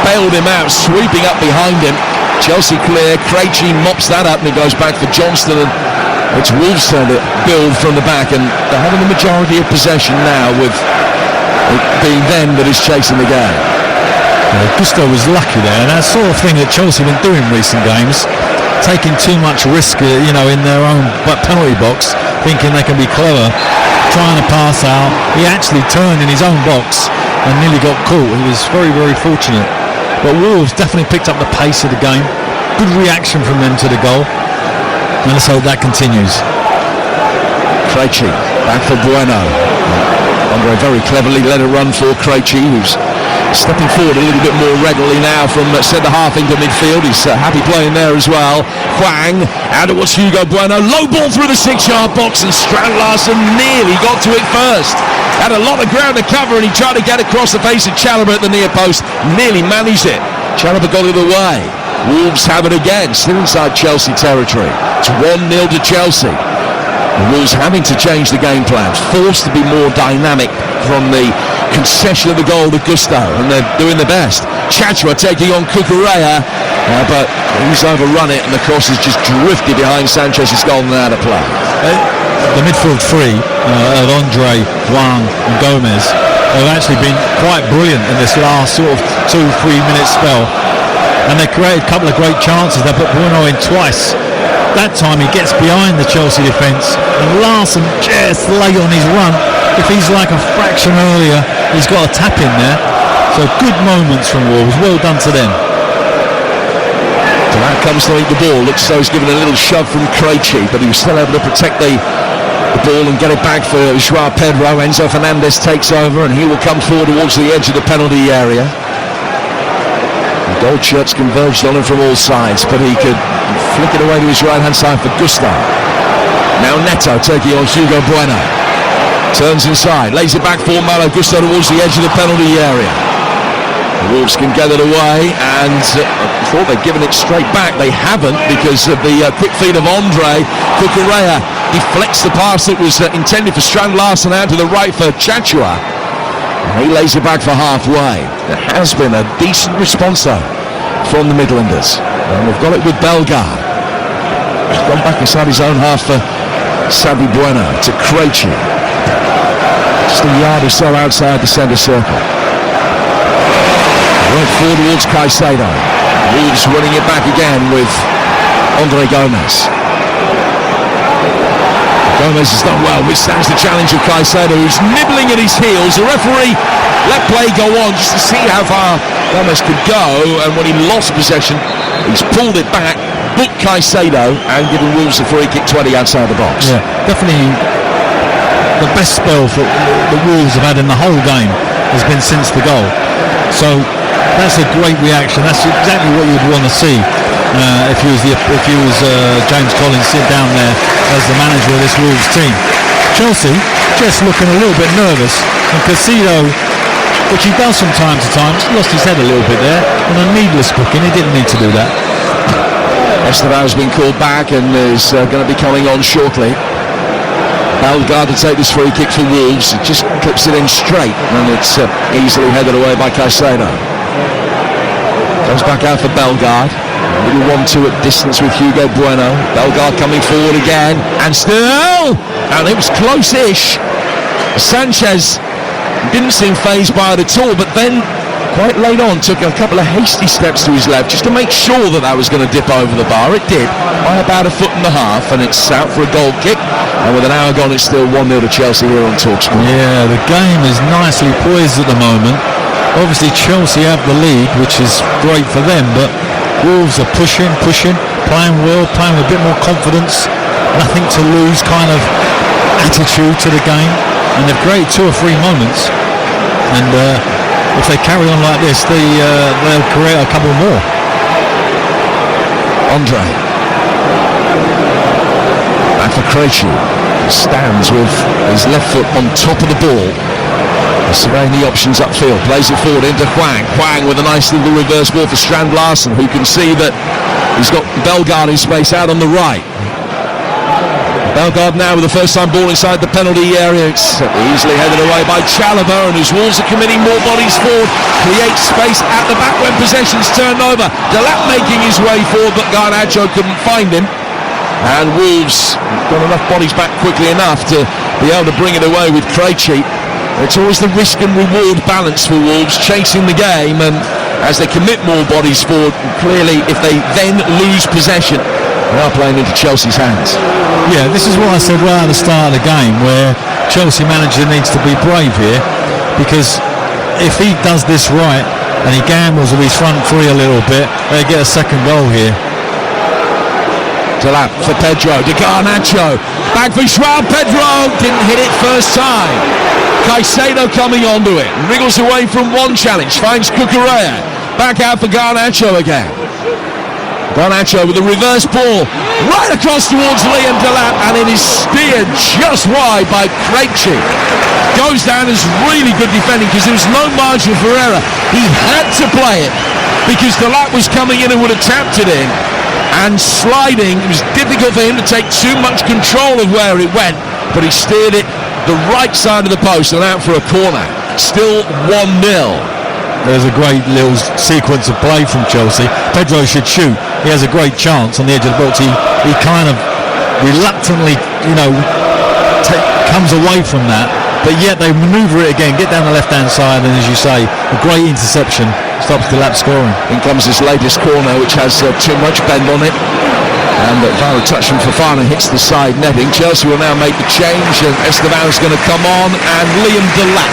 bailed him out, sweeping up behind him. Chelsea clear, Krejci mops that up, and it goes back for Johnston, and it's Wolves' turn to build from the back, and they're having the majority of possession now, with it being them that is chasing the game. Gusto was lucky there, and that sort of thing that Chelsea have been doing in recent games, taking too much risk, in their own penalty box, thinking they can be clever, trying to pass out. He actually turned in his own box and nearly got caught. He was very, very fortunate. But Wolves definitely picked up the pace of the game. Good reaction from them to the goal, and let's hope that continues. Krejci back for Bueno. Andre very cleverly let it run for Krejci, who's stepping forward a little bit more regularly now from centre half into midfield. He's happy playing there as well. Hwang out towards Hugo Bueno. Low ball through the 6-yard box, and Strand Larsen nearly got to it first. Had a lot of ground to cover, and he tried to get across the face of Chalobah at the near post. Nearly managed it. Chalobah got it away. Wolves have it again, still inside Chelsea territory. It's 1-0 to Chelsea. The Wolves having to change the game plans, forced to be more dynamic from the concession of the goal to Gusto, and they're doing the best. Chachua taking on Cucurella, but he's overrun it, and the cross has just drifted behind Sanchez's goal and out of play. The midfield three of Andre, Hwang and Gomez have actually been quite brilliant in this last sort of 2-3 minute spell, and they created a couple of great chances. They put Bueno in twice. That time he gets behind the Chelsea defence, and Larsen just late on his run. If he's like a fraction earlier, he's got a tap in there. So good moments from Wolves. Well done to them. Talat comes to eat the ball. Looks as though he's given a little shove from Krejci, but he was still able to protect the ball and get it back for Joao Pedro. Enzo Fernandez takes over, and he will come forward towards the edge of the penalty area. The gold shirts converged on him from all sides, but he could flick it away to his right hand side for Gusto. Now Neto taking on Hugo Bueno. Turns inside, lays it back for Malo Gusto towards the edge of the penalty area. The Wolves can get it away, and thought they'd given it straight back. They haven't, because of the quick feet of Andre. Cucurella deflects the pass that was intended for Strand Larsen out to the right for Chachua. And he lays it back for halfway. There has been a decent response though from the Midlanders, and we've got it with Bellegarde. He's gone back inside his own half for Sabi Bueno to Krejci. Just a yard or so outside the centre circle. Right forward towards Caicedo. Wolves running it back again with Andre Gomez. Gomez has done well, withstands the challenge of Caicedo, who's nibbling at his heels. The referee let play go on just to see how far Gomez could go, and when he lost possession, he's pulled it back, booked Caicedo, and given Wolves a free kick 20 outside the box. Yeah, definitely the best spell for the Wolves have had in the whole game has been since the goal. So that's a great reaction. That's exactly what you'd want to see if you was James Collins sitting down there as the manager of this Wolves team. Chelsea just looking a little bit nervous, and Caicedo, which he does from time to time, lost his head a little bit there, and a needless booking. He didn't need to do that. Esteban's been called back and is going to be coming on shortly. Bellegarde to take this free kick for Wolves. It just clips it in straight, and it's easily headed away by Caicedo. Goes back out for Bellegarde. A little 1-2 at distance with Hugo Bueno. Bellegarde coming forward again, and still, and it was close-ish. Sanchez didn't seem fazed by it at all, but then quite late on took a couple of hasty steps to his left just to make sure that was going to dip over the bar. It did, by about 1.5 feet, and it's out for a goal kick. And with an hour gone, it's still 1-0 to Chelsea here on TalkSport. Yeah, the game is nicely poised at the moment. Obviously Chelsea have the lead, which is great for them, but Wolves are pushing, playing well, playing with a bit more confidence, nothing to lose kind of attitude to the game. and they've created 2 or 3 moments, and if they carry on like this, they'll create a couple more. Andre. Back for Krejci. Stands with his left foot on top of the ball. Surveying the options upfield. Plays it forward into Hwang. Hwang with a nice little reverse ball for Strand Larsen, who can see that he's got Bellegarde in space out on the right. Bellegarde now with the first time ball inside the penalty area. It's easily headed away by Chalobah, and his Wolves are committing more bodies forward. Creates space at the back when possession's turned over. Delap making his way forward, but Garnacho couldn't find him. And Wolves got enough bodies back quickly enough to be able to bring it away with Krejci. It's always the risk and reward balance for Wolves, chasing the game, and as they commit more bodies forward, clearly if they then lose possession, they are playing into Chelsea's hands. Yeah, this is what I said right at the start of the game, where Chelsea manager needs to be brave here, because if he does this right and he gambles with his front three a little bit, they get a second goal here. Delap for Pedro, De Garnacho, back for João Pedro, didn't hit it first time. Caicedo coming onto it, wriggles away from one challenge, finds Cucurella, back out for Garnacho again. Garnacho with a reverse ball, right across towards Liam Delap, and it is steered just wide by Krejci. Goes down as really good defending because there was no margin for error. He had to play it because Delap was coming in and would have tapped it in. And sliding, it was difficult for him to take too much control of where it went, but he steered it the right side of the post and out for a corner. Still 1-0. There's a great little sequence of play from Chelsea. Pedro should shoot. He has a great chance on the edge of the box. He kind of reluctantly, comes away from that, but yet they manoeuvre it again, get down the left-hand side, and as you say, a great interception stops Delap scoring. In comes his latest corner, which has too much bend on it. And Vara touch from Fofana hits the side netting. Chelsea will now make the change, and Esteban is going to come on, and Liam Delap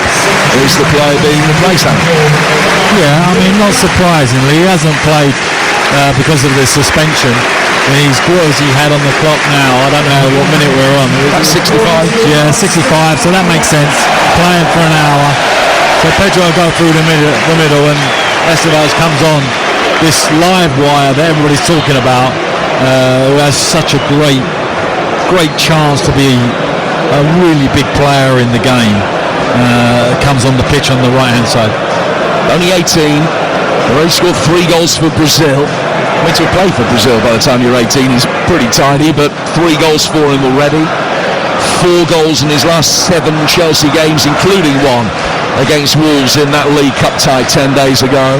is the player being replaced. Yeah, I mean, not surprisingly, he hasn't played because of the suspension. He's got as he had on the clock now. I don't know what minute we're on. That's 65. Yeah, 65. So that makes sense. Playing for an hour. So Pedro will go through the middle, and Esteban comes on. This live wire that everybody's talking about, who has such a great chance to be a really big player in the game, comes on the pitch on the right hand side. Only 18. Already scored 3 goals for Brazil. I mean, to play for Brazil by the time you're 18 is pretty tidy, but 3 goals for him already. 4 goals in his last 7 Chelsea games, including one against Wolves in that League Cup tie 10 days ago.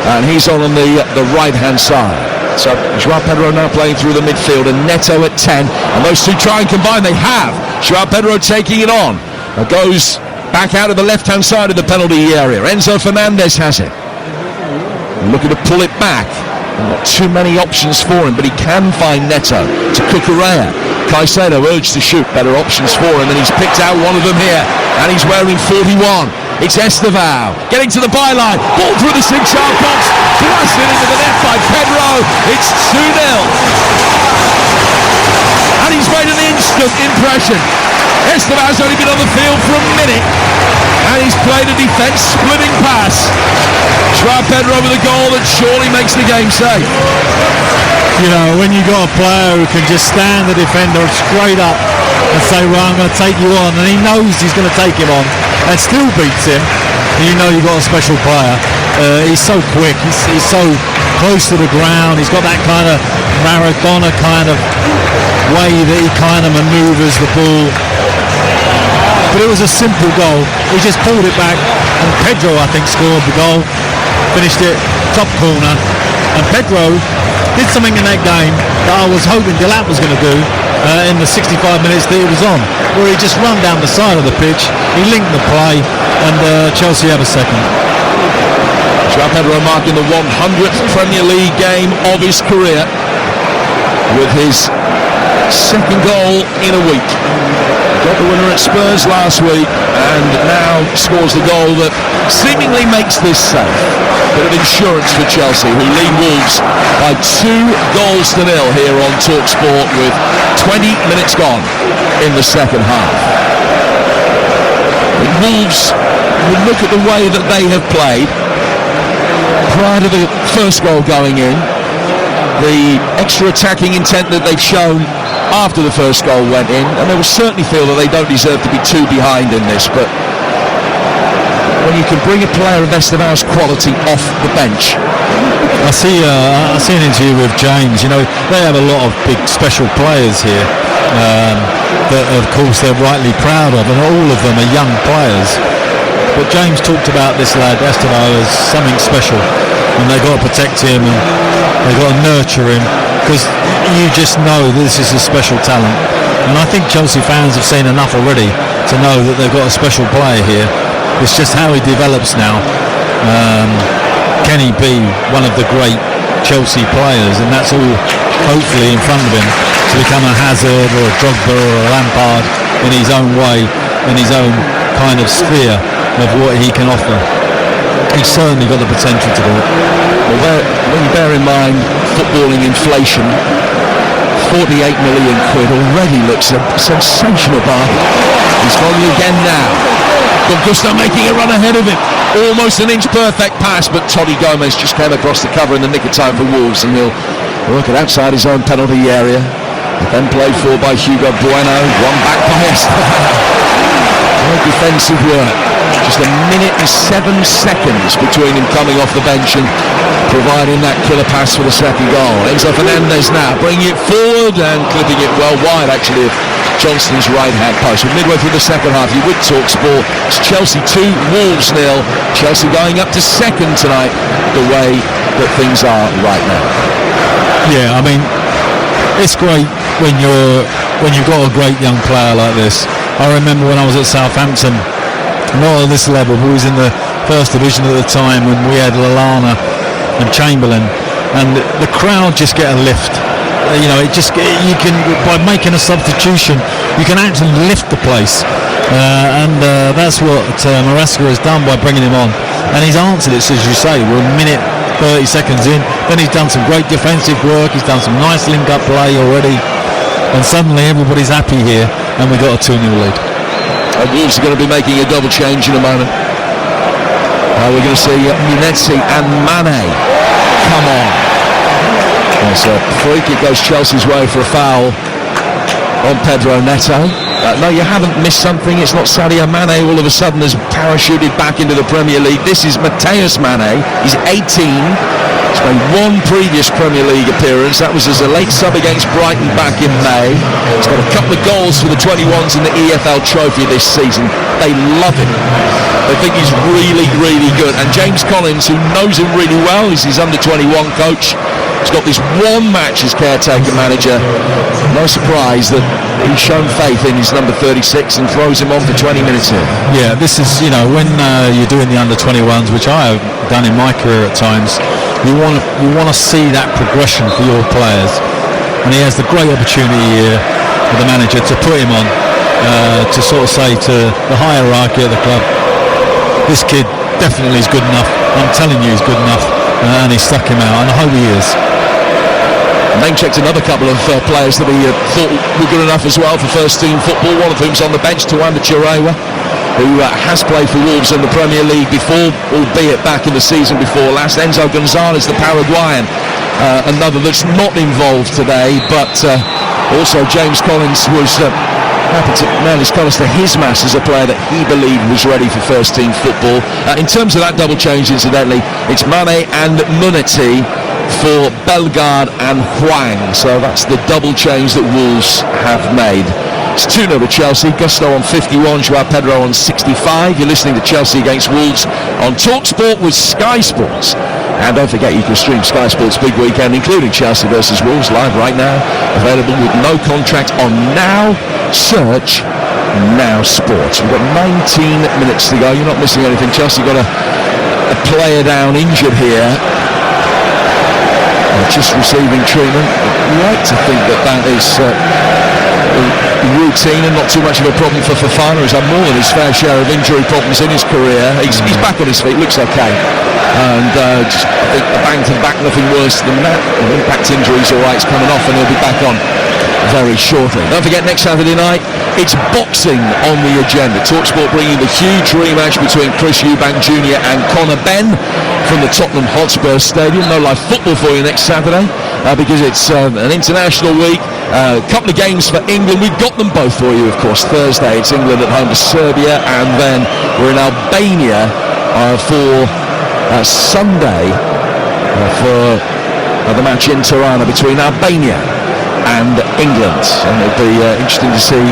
And he's on the right-hand side. So João Pedro now playing through the midfield, and Neto at 10. And those two try and combine. They have. João Pedro taking it on. It goes back out of the left-hand side of the penalty area. Enzo Fernandez has it. Looking to pull it back. Not too many options for him, but he can find Neto to Cucurella. Caicedo urged to shoot, better options for him, and he's picked out one of them here, and he's wearing 41. It's Estevao getting to the byline, ball through the 6-yard box, blasted into the net by Pedro. It's 2-0, and he's made an instant impression. Estevao's only been on the field for a minute, and he's played a defence-splitting pass. João Pedro with a goal that surely makes the game safe. You know, when you've got a player who can just stand the defender straight up and say, well, I'm going to take you on, and he knows he's going to take him on and still beats him, and you know you've got a special player. He's so quick, he's so close to the ground, he's got that kind of Maradona kind of way that he kind of manoeuvres the ball. But it was a simple goal. He just pulled it back, and Pedro, I think, scored the goal, finished it top corner, and Pedro did something in that game that I was hoping Delap was going to do in the 65 minutes that he was on, where he just run down the side of the pitch, he linked the play, and Chelsea have a second. João Pedro marking the 100th Premier League game of his career with his second goal in a week. Got the winner at Spurs last week, and now scores the goal that seemingly makes this safe. Bit of insurance for Chelsea, who lead Wolves by 2-0 here on TalkSport with 20 minutes gone in the second half. Wolves will look at the way that they have played prior to the first goal going in, the extra attacking intent that they've shown after the first goal went in, and they will certainly feel that they don't deserve to be too behind in this. But when you can bring a player of Esteban's quality off the bench, I see an interview with James. You know, they have a lot of big special players here that, of course, they're rightly proud of, and all of them are young players. But James talked about this lad Esteban as something special, and they've got to protect him and they've got to nurture him, because you just know this is a special talent. And I think Chelsea fans have seen enough already to know that they've got a special player here. It's just how he develops now. Can he be one of the great Chelsea players? And that's all hopefully in front of him, to become a Hazard or a Drogba or a Lampard in his own way, in his own kind of sphere of what he can offer. He's certainly got the potential to do it. Well, when you bear in mind footballing inflation, 48 million quid already looks a sensational bargain. He's following again now. Gusto making a run ahead of him. Almost an inch perfect pass, but Toddy Gomez just came across the cover in the nick of time for Wolves, and he'll work it outside his own penalty area. But then played for by Hugo Bueno, won back by Esteban. Good defensive work. Just a minute and 7 seconds between him coming off the bench and providing that killer pass for the second goal. Enzo Fernandez now bringing it forward and clipping it well wide, actually, of Johnston's right-hand post. We're midway through the second half. You would talk sport. It's Chelsea 2, Wolves 0. Chelsea going up to second tonight, the way that things are right now. Yeah, I mean, it's great when you've got a great young player like this. I remember when I was at Southampton, not at this level, but was in the first division at the time, when we had Lallana and Chamberlain, and the crowd just get a lift. You know, you can, by making a substitution, you can actually lift the place, and that's what Maresca has done by bringing him on, and he's answered it. As you say, we're a minute 30 seconds in, then he's done some great defensive work, he's done some nice link-up play already, and suddenly everybody's happy here, and we got a 2-0 lead. Wolves are going to be making a double change in a moment. We're going to see Munetsi and Mane come on. There's a free kick goes Chelsea's way for a foul on Pedro Neto. No, you haven't missed something. It's not Sadio Mane all of a sudden has parachuted back into the Premier League. This is Mateus Mane. He's 18. He's made one previous Premier League appearance. That was as a late sub against Brighton back in May. He's got a couple of goals for the 21s in the EFL Trophy this season. They love him. They think he's really, really good. And James Collins, who knows him really well, is his under-21 coach. He's got this one match as caretaker manager. No surprise that he's shown faith in his number 36 and throws him on for 20 minutes here. Yeah, this is, you know, when you're doing the under-21s, which I have done in my career at times, you want to see that progression for your players. And he has the great opportunity here for the manager to put him on, to sort of say to the hierarchy of the club, this kid definitely is good enough. I'm telling you he's good enough. And he stuck him out, and I hope he is. Name-checked another couple of players that we thought were good enough as well for first-team football. One of whom's on the bench, Tawanda Chirewa, who has played for Wolves in the Premier League before, albeit back in the season before last. Enzo Gonzalez, the Paraguayan, another that's not involved today, but also James Collins was happened to nail his colours to his mass as a player that he believed was ready for first-team football. In terms of that double change, incidentally, it's Mane and Munetsi for Bellegarde and Hwang. So that's the double change that Wolves have made. It's 2-0 to Chelsea. Gusto on 51, Joao Pedro on 65. You're listening to Chelsea against Wolves on TalkSport with Sky Sports. And don't forget, you can stream Sky Sports Big Weekend, including Chelsea versus Wolves, live right now. Available with no contract on Now. Search Now Sports. We've got 19 minutes to go. You're not missing anything. Chelsea got a player down injured here. Just receiving treatment. I'd like to think that is routine and not too much of a problem for Fofana. He's had more than his fair share of injury problems in his career. He's back on his feet, looks okay. And I think a bang to the back, nothing worse than that. Impact injuries, all right, it's coming off and he'll be back on very shortly. Don't forget, next Saturday night, It's boxing on the agenda. TalkSport bringing the huge rematch between Chris Eubank Jr. and Conor Benn from the Tottenham Hotspur Stadium. No live football for you next Saturday because it's an international week. A couple of games for England. We've got them both for you, of course. Thursday it's England at home to Serbia, and then we're in Albania for Sunday for the match in Tirana between Albania and England. And it'll be interesting to see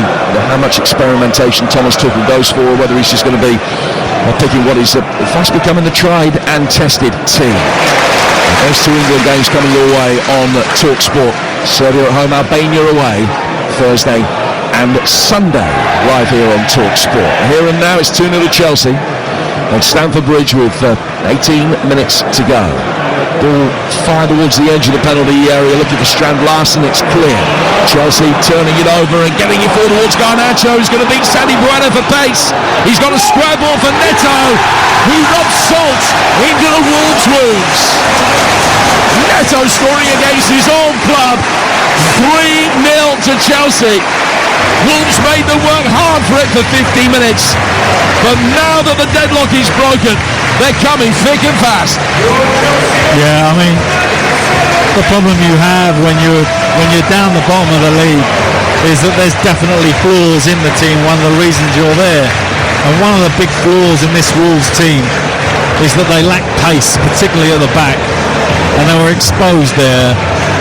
how much experimentation Thomas Tuchel goes for, or whether he's just going to be picking what is fast becoming the tried and tested team. Those two England games coming your way on TalkSport. Serbia at home, Albania away, Thursday and Sunday, live here on TalkSport. Here and now it's 2-0 to Chelsea on Stamford Bridge with 18 minutes to go. Ball fired towards the edge of the penalty area, looking for Strand Larsen. It's clear. Chelsea turning it over and getting it forward towards Garnacho, who's going to beat Sandy Bueno for pace. He's got a square ball for Neto, who rubs salt into the Wolves' wounds. Neto scoring against his old club. 3-0 to Chelsea. Wolves made them work hard for it for 50 minutes. But now that the deadlock is broken, they're coming thick and fast. Yeah, I mean, the problem you have when you're down the bottom of the league is that there's definitely flaws in the team. One of the reasons you're there, and one of the big flaws in this Wolves team is that they lack pace, particularly at the back, and they were exposed there,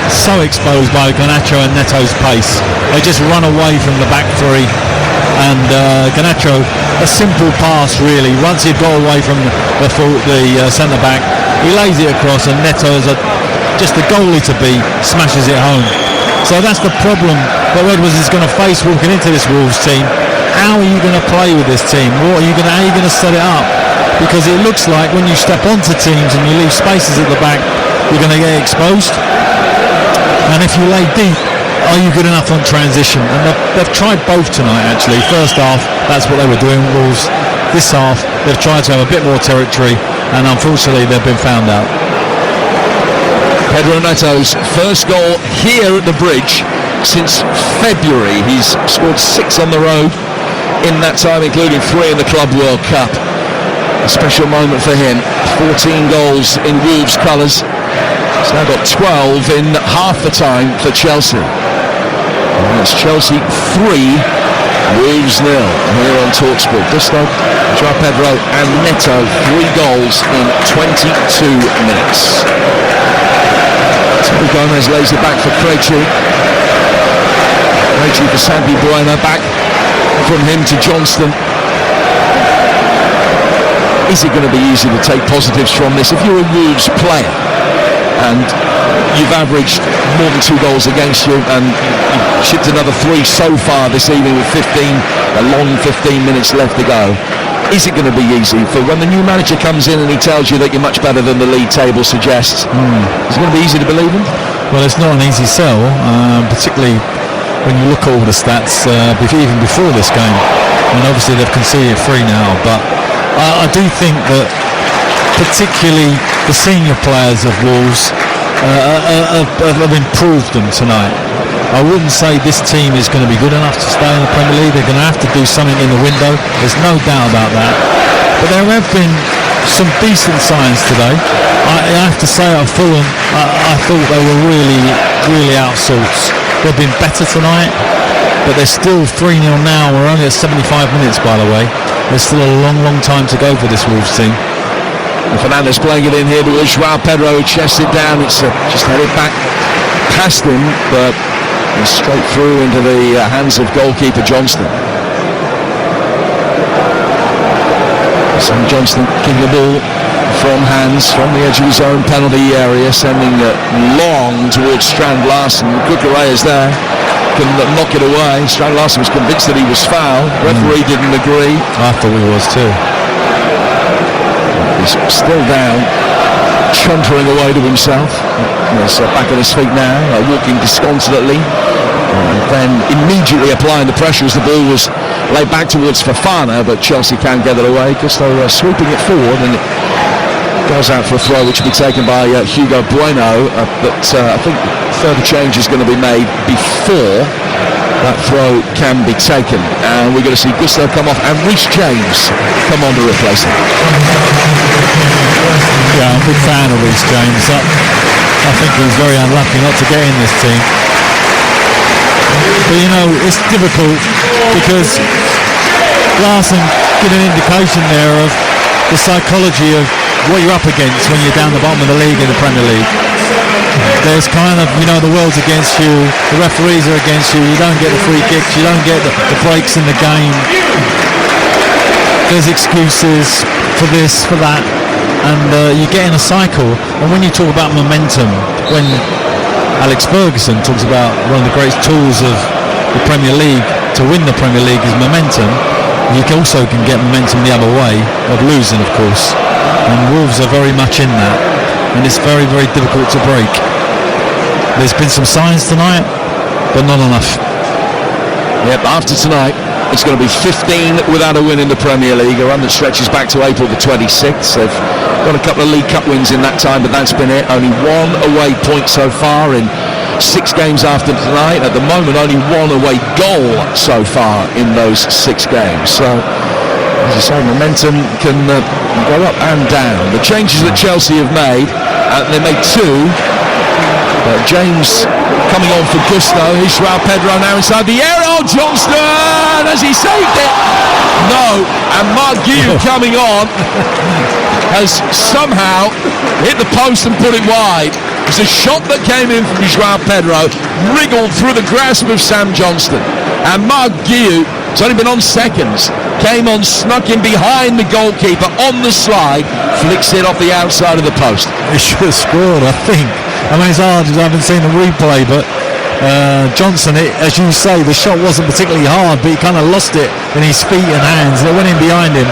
so exposed by Garnacho and Neto's pace. They just run away from the back three, and Garnacho, a simple pass really. Once he got away from the centre back, he lays it across, and Neto is just the goalie to be, smashes it home. So that's the problem that Edwards is going to face walking into this Wolves team. How are you going to play with this team? How are you going to set it up? Because it looks like when you step onto teams and you leave spaces at the back, you're going to get exposed. And if you lay deep, are you good enough on transition? And they've tried both tonight, actually. First half, that's what they were doing, Wolves. This half, they've tried to have a bit more territory, and unfortunately they've been found out. Pedro Neto's first goal here at the Bridge since February. He's scored 6 on the road in that time, including 3 in the Club World Cup. A special moment for him. 14 goals in Wolves colours. He's now got 12 in half the time for Chelsea. And it's Chelsea 3, Wolves 0 here on TalkSport. Gusto, Joao Pedro and Neto, 3 goals in 22 minutes. Tony Gomez lays it back for Krejci. Krejci for Sandy Bueno, back from him to Johnston. Is it going to be easy to take positives from this? If you're a Wolves player and you've averaged more than 2 goals against you and you've shipped another 3 so far this evening with a long 15 minutes left to go, is it going to be easy for when the new manager comes in and he tells you that you're much better than the league table suggests? Is it going to be easy to believe him? Well, it's not an easy sell, particularly when you look at all the stats even before this game. And obviously they've conceded 3 now, but I do think that particularly the senior players of Wolves have improved them tonight. I wouldn't say this team is going to be good enough to stay in the Premier League. They're going to have to do something in the window. There's no doubt about that. But there have been some decent signs today. I have to say at Fulham, I thought they were really, really out of sorts. They've been better tonight, but they're still 3-0 now. We're only at 75 minutes, by the way. There's still a long, long time to go for this Wolves team. And Fernandes playing it in here towards Joao Pedro, who chests it down. It's just headed back past him, but straight through into the hands of goalkeeper Johnston. Sam Johnston kicking the ball from hands from the edge of his own penalty area, sending it long towards Strand Larsen. Kukureya's there, can knock it away. Strand Larsen was convinced that he was fouled. Referee didn't agree. I thought he was too. He's still down, chuntering away to himself. He's back on his feet now, walking disconsolately, and then immediately applying the pressure as the ball was laid back towards Fofana, but Chelsea can't get it away because they're sweeping it forward, and it goes out for a throw which will be taken by Hugo Bueno, but I think further change is going to be made before that throw can be taken. And we're going to see Gusto come off and Reece James come on to replace him. Yeah, I'm a big fan of Reece James. I think he was very unlucky not to get in this team. But you know, it's difficult because Larsson gave an indication there of the psychology of what you're up against when you're down the bottom of the league in the Premier League. There's kind of, you know, the world's against you, the referees are against you, you don't get the free kicks, you don't get the breaks in the game. There's excuses for this, for that, and you get in a cycle. And when you talk about momentum, when Alex Ferguson talks about one of the greatest tools of the Premier League to win the Premier League is momentum, you also can get momentum the other way of losing, of course. And Wolves are very much in that, and it's very, very difficult to break. There's been some signs tonight, but not enough. Yep, after tonight, it's going to be 15 without a win in the Premier League. A run that stretches back to April the 26th. They've got a couple of League Cup wins in that time, but that's been it. Only one away point so far in 6 games after tonight. At the moment, only one away goal so far in those 6 games. So, as I say, momentum can go up and down. The changes that Chelsea have made, they made 2. James coming on for Gusto. Here's Joao Pedro now inside the area. Oh, Johnston! Has he saved it? No. And Mark Guiu coming on has somehow hit the post and put it wide. It's a shot that came in from Joao Pedro, wriggled through the grasp of Sam Johnston. And Mark Guiu, it's only been on seconds, came on, snuck in behind the goalkeeper on the slide, flicks it off the outside of the post. He should have scored, I think. I mean, it's hard, I haven't seen the replay, but Johnson, as you say, the shot wasn't particularly hard, but he kind of lost it in his feet and hands, and it went in behind him,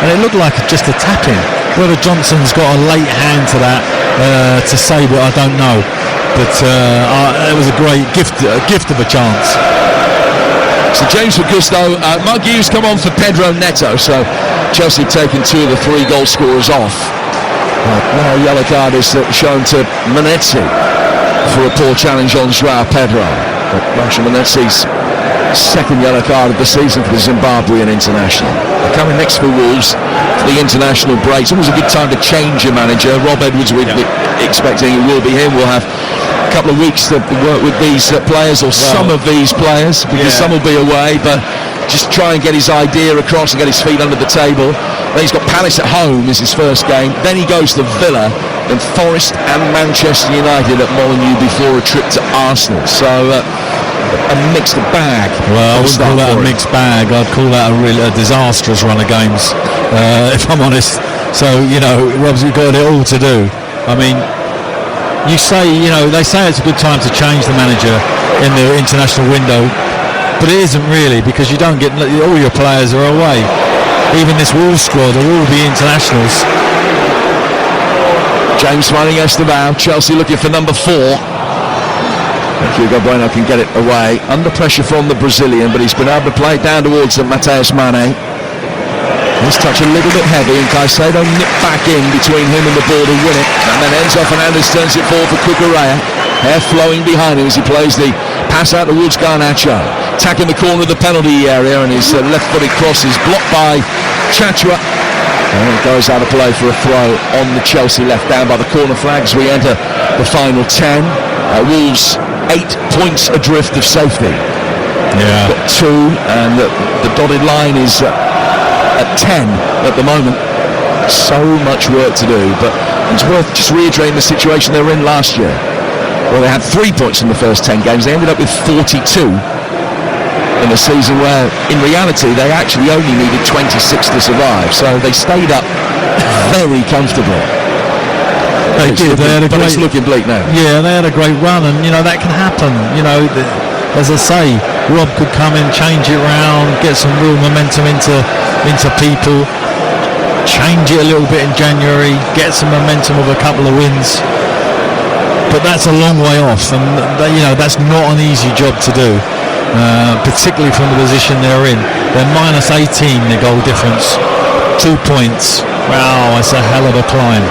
and it looked like just a tap-in. Whether Johnson's got a late hand to that, to save it, I don't know, but it was a great gift of a chance. So James for Gusto, Mark Guiu's come on for Pedro Neto, so Chelsea taking 2 of the 3 goal scorers off. Now a yellow card is shown to Manetzi for a poor challenge on Joao Pedro. But Marshall Manetzi's 2nd yellow card of the season for the Zimbabwean international. They're coming next for Wolves for the international break. It's always a good time to change your manager. Rob Edwards, we're expecting he will be here. We'll have a couple of weeks to work with these players, or some of these players, because some will be away, but just try and get his idea across and get his feet under the table. Then he's got Palace at home is his first game. Then he goes to Villa, then Forest and Manchester United at Molineux before a trip to Arsenal. So a mixed bag. Well, I wouldn't call that a mixed bag. I'd call that a disastrous run of games, if I'm honest. So, you know, Rob's got it all to do. I mean, you say, you know, they say it's a good time to change the manager in the international window, but it isn't really, because you don't get, all your players are away. Even this Wolves squad will all be internationals. James finding Esteban. Chelsea looking for number 4. Hugo Bueno can get it away. Under pressure from the Brazilian, but he's been able to play it down towards Matheus Mane. His touch a little bit heavy, and Caicedo nipped back in between him and the ball to win it. And then Enzo Fernandez turns it forward for Cucurella. Hair flowing behind him as he plays the pass out towards Garnacho. Attacking the corner of the penalty area, and his left-footed cross is blocked by Chachua. And it goes out of play for a throw on the Chelsea left, down by the corner flag as we enter the final 10. Wolves 8 points adrift of safety. Yeah. Got 2, and the dotted line is at 10 at the moment. So much work to do, but it's worth just reiterating the situation they were in last year. Well, they had 3 points in the first 10 games. They ended up with 42 in a season where, in reality, they actually only needed 26 to survive. So they stayed up very comfortably. They did. But it's looking bleak now. Yeah, they had a great run, and you know that can happen. You know, as I say, Rob could come in, change it around, get some real momentum into people, change it a little bit in January, get some momentum with a couple of wins. But that's a long way off, and you know that's not an easy job to do, particularly from the position they're in. They're minus 18 their goal difference, 2 points. Wow, it's a hell of a climb.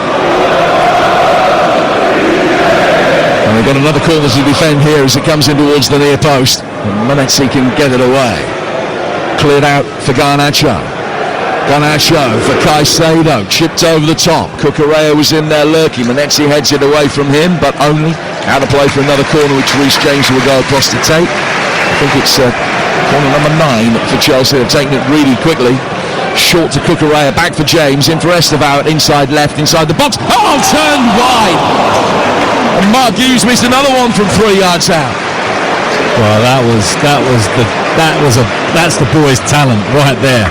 And they've got another corner to defend here as it comes in towards the near post. Manezzi can get it away. Cleared out for Garnacho. Garnacho for Caicedo, chipped over the top. Cucurella was in there lurking. Manezzi heads it away from him, but only out of play for another corner, which Reece James will go across to take. I think it's corner number 9 for Chelsea. They've taken it really quickly. Short to Cucurella, back for James, in for Estevao, inside left, inside the box. Oh, turned wide! And Mark Hughes missed another one from 3 yards out. Well, that's the boy's talent right there.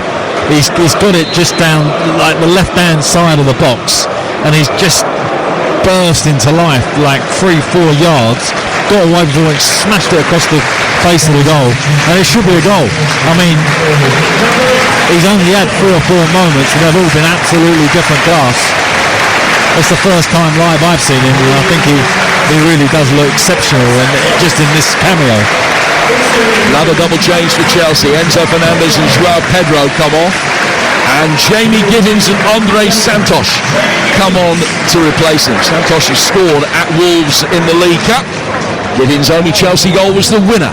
He's got it just down like the left-hand side of the box, and he's just burst into life like 3-4 yards, got away from it, smashed it across the face of the goal, and it should be a goal. I mean, he's only had 3 or 4 moments, and they've all been absolutely different class. It's the first time live I've seen him, and I think he really does look exceptional, and just in this cameo. Another double change for Chelsea. Enzo Fernandez and Joao Pedro come off, and Jamie Giddens and Andre Santos come on to replace him. Santos has scored at Wolves in the League Cup. Giddens' only Chelsea goal was the winner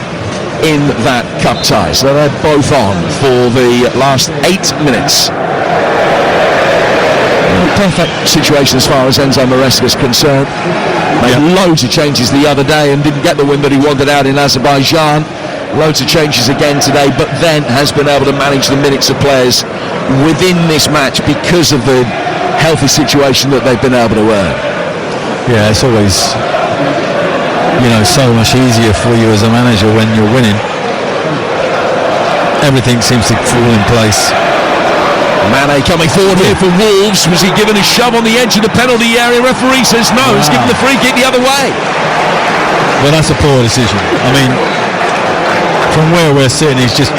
in that cup tie, so they're both on for the last 8 minutes. Perfect situation as far as Enzo Maresca is concerned. Made loads of changes the other day and didn't get the win that he wanted out in Azerbaijan. Loads of changes again today, but then has been able to manage the minutes of players within this match because of the healthy situation that they've been able to earn. Yeah, it's always, so much easier for you as a manager when you're winning. Everything seems to fall in place. Mane coming forward here for Wolves. Was he given a shove on the edge of the penalty area? Referee says no. He's given the free kick the other way. Well, that's a poor decision. I mean, from where we're sitting, he's just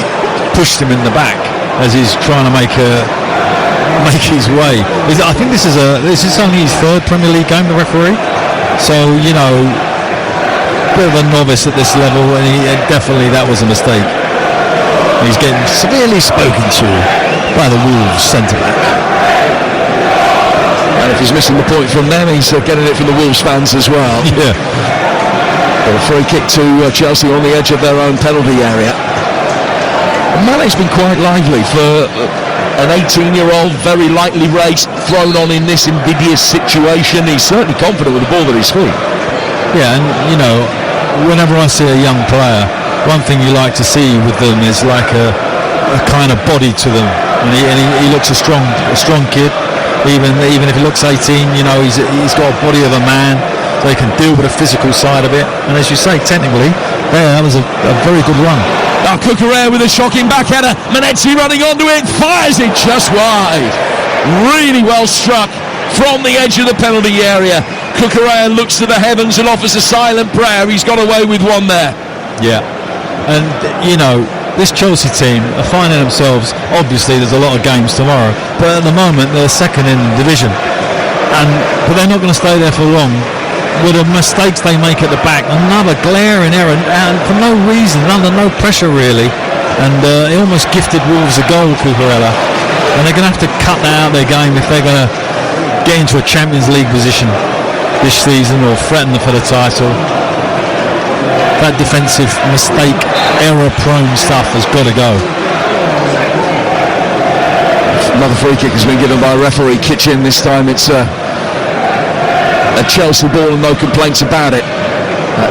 pushed him in the back as he's trying to make his way. I think this is only his 3rd Premier League game, the referee. So, a bit of a novice at this level, and definitely that was a mistake. He's getting severely spoken to by the Wolves centre-back. And if he's missing the point from them, he's getting it from the Wolves fans as well. Yeah. Got a free kick to Chelsea on the edge of their own penalty area. Mane's been quite lively for an 18-year-old, very lightly raced, thrown on in this invidious situation. He's certainly confident with the ball at his feet. Yeah, and whenever I see a young player, one thing you like to see with them is like a kind of body to them, and he looks a strong kid. Even if he looks 18, he's got a body of a man. So he can deal with the physical side of it. And as you say, technically, that was a very good run. Now Cucurella with a shocking backhander. Manezzi running onto it, fires it just wide. Really well struck from the edge of the penalty area. Cucurella looks to the heavens and offers a silent prayer. He's got away with one there. Yeah. And, this Chelsea team are finding themselves, obviously there's a lot of games tomorrow, but at the moment they're 2nd in the division. But they're not going to stay there for long. With the mistakes they make at the back, another glaring error, and for no reason, under no pressure really. And he almost gifted Wolves a goal, Cucurella. And they're going to have to cut that out of their game if they're going to get into a Champions League position this season or threaten for the title. That defensive mistake, error-prone stuff has got to go. Another free kick has been given by referee Kitchen. This time it's a Chelsea ball and no complaints about it.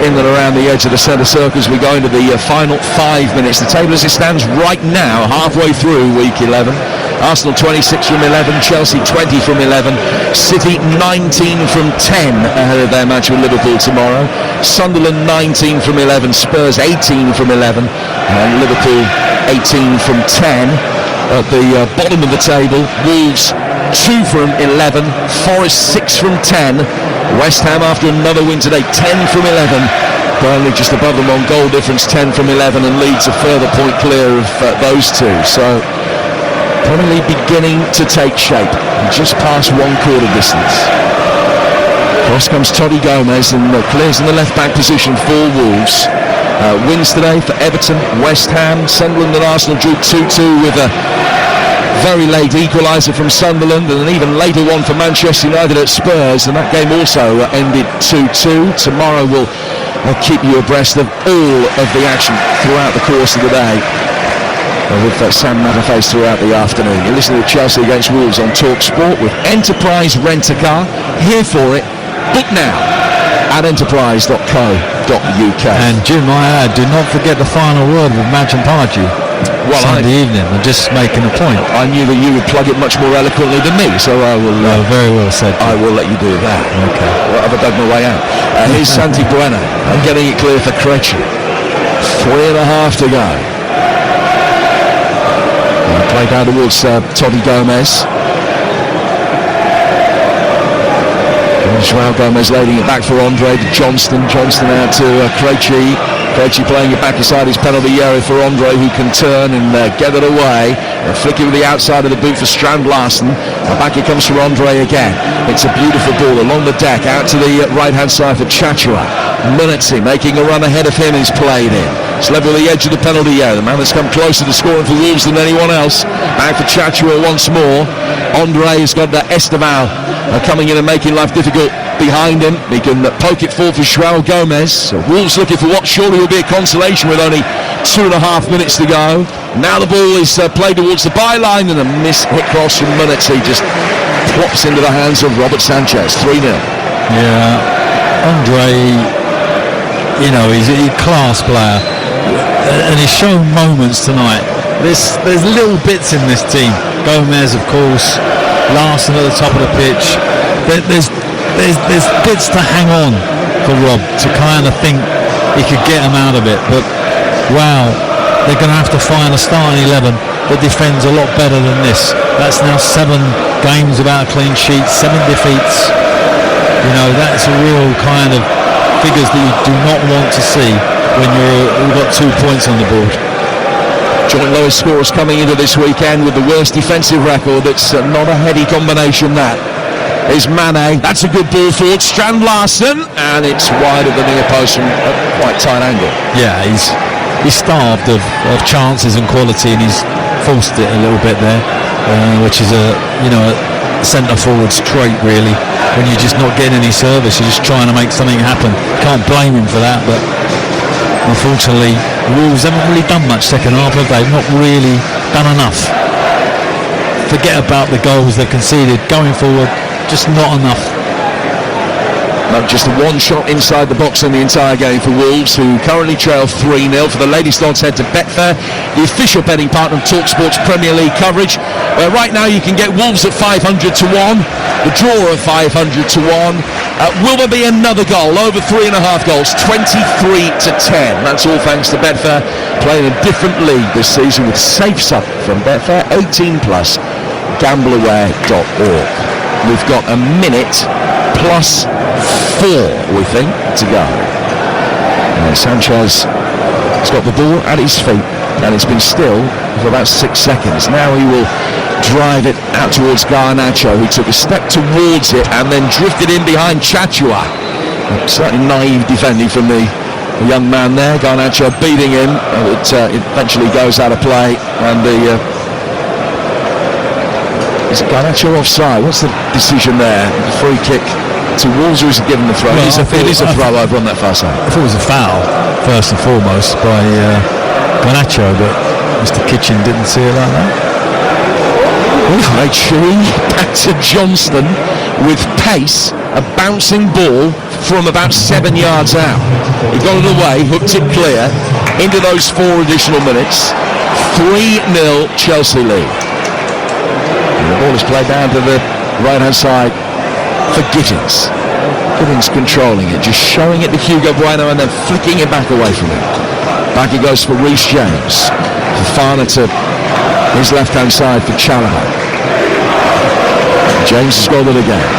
In and around the edge of the centre circle as we go into the final 5 minutes. The table as it stands right now, halfway through week 11. Arsenal 26 from 11, Chelsea 20 from 11, City 19 from 10 ahead of their match with Liverpool tomorrow. Sunderland 19 from 11, Spurs 18 from 11, and Liverpool 18 from 10. At the bottom of the table, Wolves 2 from 11, Forest 6 from 10, West Ham after another win today 10 from 11, Burnley just above them on goal difference 10 from 11, and Leeds a further point clear of those two. So Premier League beginning to take shape, just past 1/4 distance. Cross comes Toddy Gomez and clears in the left back position for Wolves. Wins today for Everton, West Ham, Sunderland and Arsenal drew 2-2 with a very late equaliser from Sunderland and an even later one for Manchester United at Spurs, and that game also ended 2-2. Tomorrow will I'll keep you abreast of all of the action throughout the course of the day. With Sam Matterface throughout the afternoon. You're listening to Chelsea against Wolves on Talk Sport with Enterprise Rent-A-Car. Here for it. Book now at enterprise.co.uk. And Jim, I do not forget the final word with Madge and Pardew. Well, Sunday evening. I'm just making a point. I knew that you would plug it much more eloquently than me, so I will. Very well said. I will let you do that. Okay. Well, I've dug my way out. Here's Santi Buena. I'm getting it clear for Krejci. 3.5 to go. Play down towards Toddy Gomez. Joao Gomez leading it back for Andre to Johnston. Johnston out to Krejci. Krejci playing it back inside his penalty area for Andre, who can turn and get it away. Flick it with the outside of the boot for Strand Larsen. And back it comes for Andre again. It's a beautiful ball along the deck, out to the right-hand side for Chachua. Munetsi making a run ahead of him is played in. It's level with the edge of the penalty area. The man that's come closer to scoring for Wolves than anyone else. Back for Chachua once more. Andre has got Esteval coming in and making life difficult behind him. He can poke it forward for Joao Gomez. So Wolves looking for what surely will be a consolation with only 2.5 minutes to go. Now the ball is played towards the byline and a missed hit cross from Munetsi just plops into the hands of Robert Sanchez. 3-0. Yeah, Andre, you know, he's a class player. And he's shown moments tonight. There's little bits in this team. Gomez, of course, Larsen at the top of the pitch. There's bits to hang on for Rob to kind of think he could get him out of it. But wow, they're going to have to find a starting 11 that defends a lot better than this. That's now 7 games without a clean sheet, 7 defeats. You know, that's a real kind of figures that you do not want to see when you've got 2 points on the board. Joint lowest scores coming into this weekend with the worst defensive record. It's not a heady combination, that is Mane. That's a good ball forward. Strand Larsen, and it's wide of the near post from a quite tight angle. Yeah, he's starved of chances and quality, and he's forced it a little bit there, which is a centre forward's trait really. When you're just not getting any service, you're just trying to make something happen. Can't blame him for that, but unfortunately, Wolves haven't really done much second half, have they? Not really done enough. Forget about the goals they've conceded. Going forward, just not enough. No, just one shot inside the box in the entire game for Wolves, who currently trail 3-0. For the latest odds, head to Betfair, the official betting partner of TalkSport's Premier League coverage, where right now you can get Wolves at 500 to 1, the draw at 500 to 1. Will there be another goal? Over 3.5 goals, 23 to 10. That's all thanks to Betfair, playing a different league this season with safes up from Betfair, 18 plus, gambleaware.org. We've got a minute plus 4, we think, to go. Sanchez has got the ball at his feet, and it's been still for about 6 seconds. Now he will drive it out towards Garnacho, who took a step towards it and then drifted in behind Chachua. Slightly naive defending from the young man there. Garnacho beating him. It eventually goes out of play, and is Garnacho offside? What's the decision there? The free kick to Wolves, or is it given the throw? Well, it is a throw over on that far side. I thought it was a foul, first and foremost, by Garnacho, but Mr. Kitchen didn't see it like that. Krejci back to Johnston with pace, a bouncing ball from about 7 yards out. He got it away, hooked it clear into those 4 additional minutes. 3-0 Chelsea lead. And the ball is played down to the right-hand side for Gittins. Gittins controlling it, just showing it to Hugo Bueno and then flicking it back away from him. Back it goes for Reece James. Fofana to his left-hand side for Chalobah. James has got it again.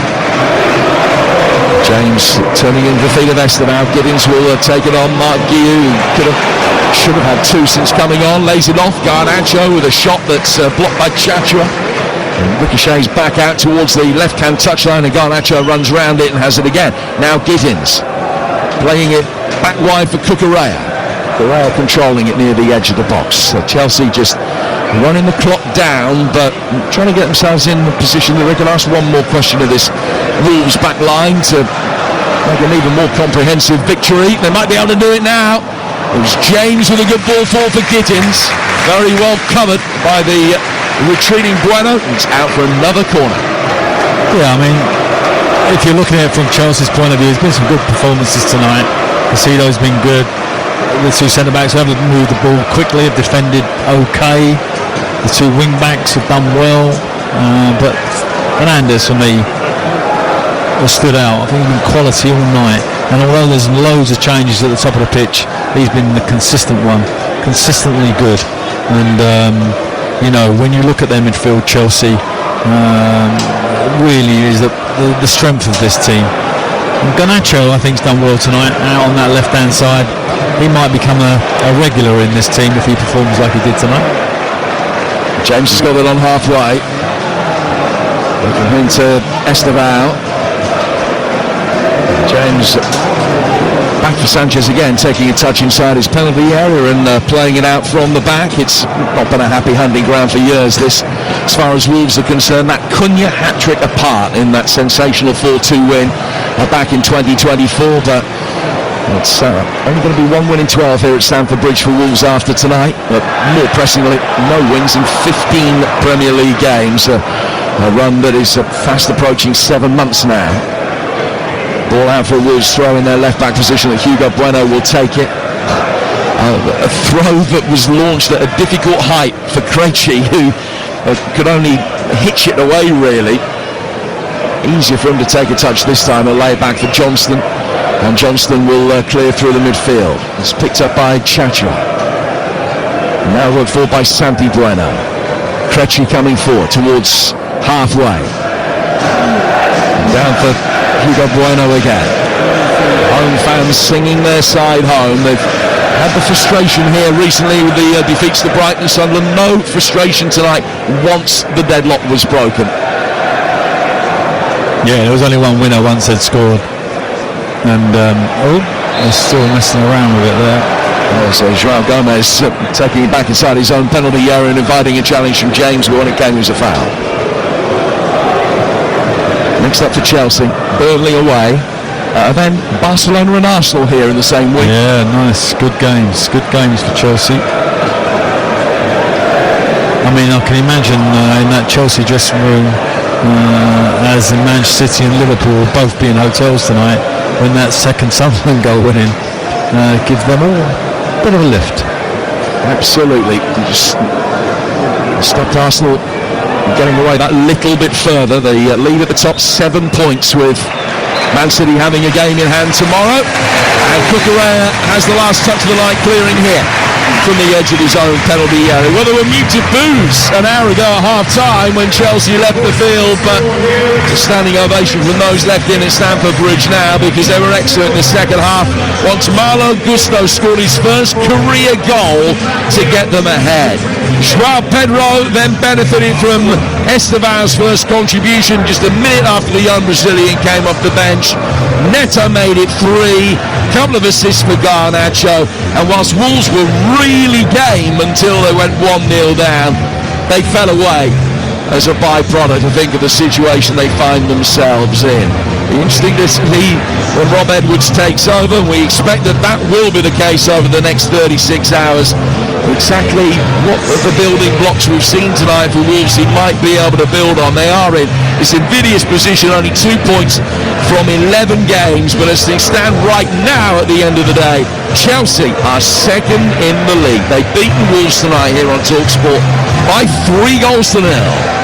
James turning into the feet of Esteban. Giddings will take it on. Mark Guiu should have had 2 since coming on. Lays it off. Garnacho with a shot that's blocked by Chachua. And ricochets back out towards the left-hand touchline, and Garnacho runs round it and has it again. Now Gittins playing it back wide for Cucurella. Cucurella controlling it near the edge of the box. So Chelsea just running the clock down, but trying to get themselves in the position that they can ask one more question of this Wolves back line to make an even more comprehensive victory. They might be able to do it now. It was James with a good ball for Gittins. Very well covered by the retreating Bueno. It's out for another corner. Yeah, I mean, if you're looking at it from Chelsea's point of view, there's been some good performances tonight. Casido's been good. The two centre-backs haven't moved the ball quickly, have defended okay. The two wing-backs have done well. But Fernandes, for me, has stood out. I think he's been quality all night. And although there's loads of changes at the top of the pitch, he's been the consistent one, consistently good. And, when you look at their midfield, Chelsea really is the strength of this team. And Garnacho, I think, has done well tonight, out on that left-hand side. He might become a regular in this team if he performs like he did tonight. James has got it on halfway. Looking into Estevao. James back for Sanchez again, taking a touch inside his penalty area and playing it out from the back. It's not been a happy hunting ground for years, this, as far as Wolves are concerned. That Cunha hat-trick apart in that sensational 4-2 win back in 2024, but it's only going to be one win in 12 here at Stamford Bridge for Wolves after tonight. But more pressingly, no wins in 15 Premier League games, a run that is fast approaching 7 months now. Ball out for a Wolves throw in their left-back position that Hugo Bueno will take it. A throw that was launched at a difficult height for Krejci, who could only hitch it away, really. Easier for him to take a touch this time, a lay back for Johnston. And Johnston will clear through the midfield. It's picked up by Chacho. Now worked for by Santi Bueno. Krejci coming forward towards halfway. Down for Hugo Bueno again. Home fans singing their side home. They've had the frustration here recently with the defeats to Brighton and Sunderland. No frustration tonight once the deadlock was broken. Yeah, there was only one winner once they'd scored. And they're still messing around with it there. So Joao Gomez taking it back inside his own penalty area and inviting a challenge from James, but when it came it was a foul. Next up for Chelsea, Burnley away. Then Barcelona and Arsenal here in the same week. Yeah, nice. Good games for Chelsea. I mean, I can imagine in that Chelsea dressing room, as in Manchester City and Liverpool both be in hotels tonight, when that second Sunderland goal went in, gives them all a bit of a lift. Absolutely. Just stopped Arsenal getting away that little bit further. They lead at the top 7 points, with Man City having a game in hand tomorrow. And Cucurella has the last touch of the line, clearing here from the edge of his own penalty area. Well, there were muted boos an hour ago at half-time when Chelsea left the field, but it's a standing ovation from those left in at Stamford Bridge now, because they were excellent in the second half once Malo Gusto scored his first career goal to get them ahead. Joao Pedro then benefited from Estevao's first contribution just a minute after the young Brazilian came off the bench. Neto made it 3, couple of assists for Garnacho, and whilst Wolves were really game until they went 1-0 down, they fell away as a byproduct, I think, of the situation they find themselves in. It'll be interesting to see when Rob Edwards takes over, and we expect that will be the case over the next 36 hours. Exactly what the building blocks we've seen tonight for Wolves he might be able to build on. They are in this invidious position, only 2 points from 11 games, but as things stand right now at the end of the day, Chelsea are second in the league. They've beaten Wolves tonight here on TalkSport by 3 goals to 0.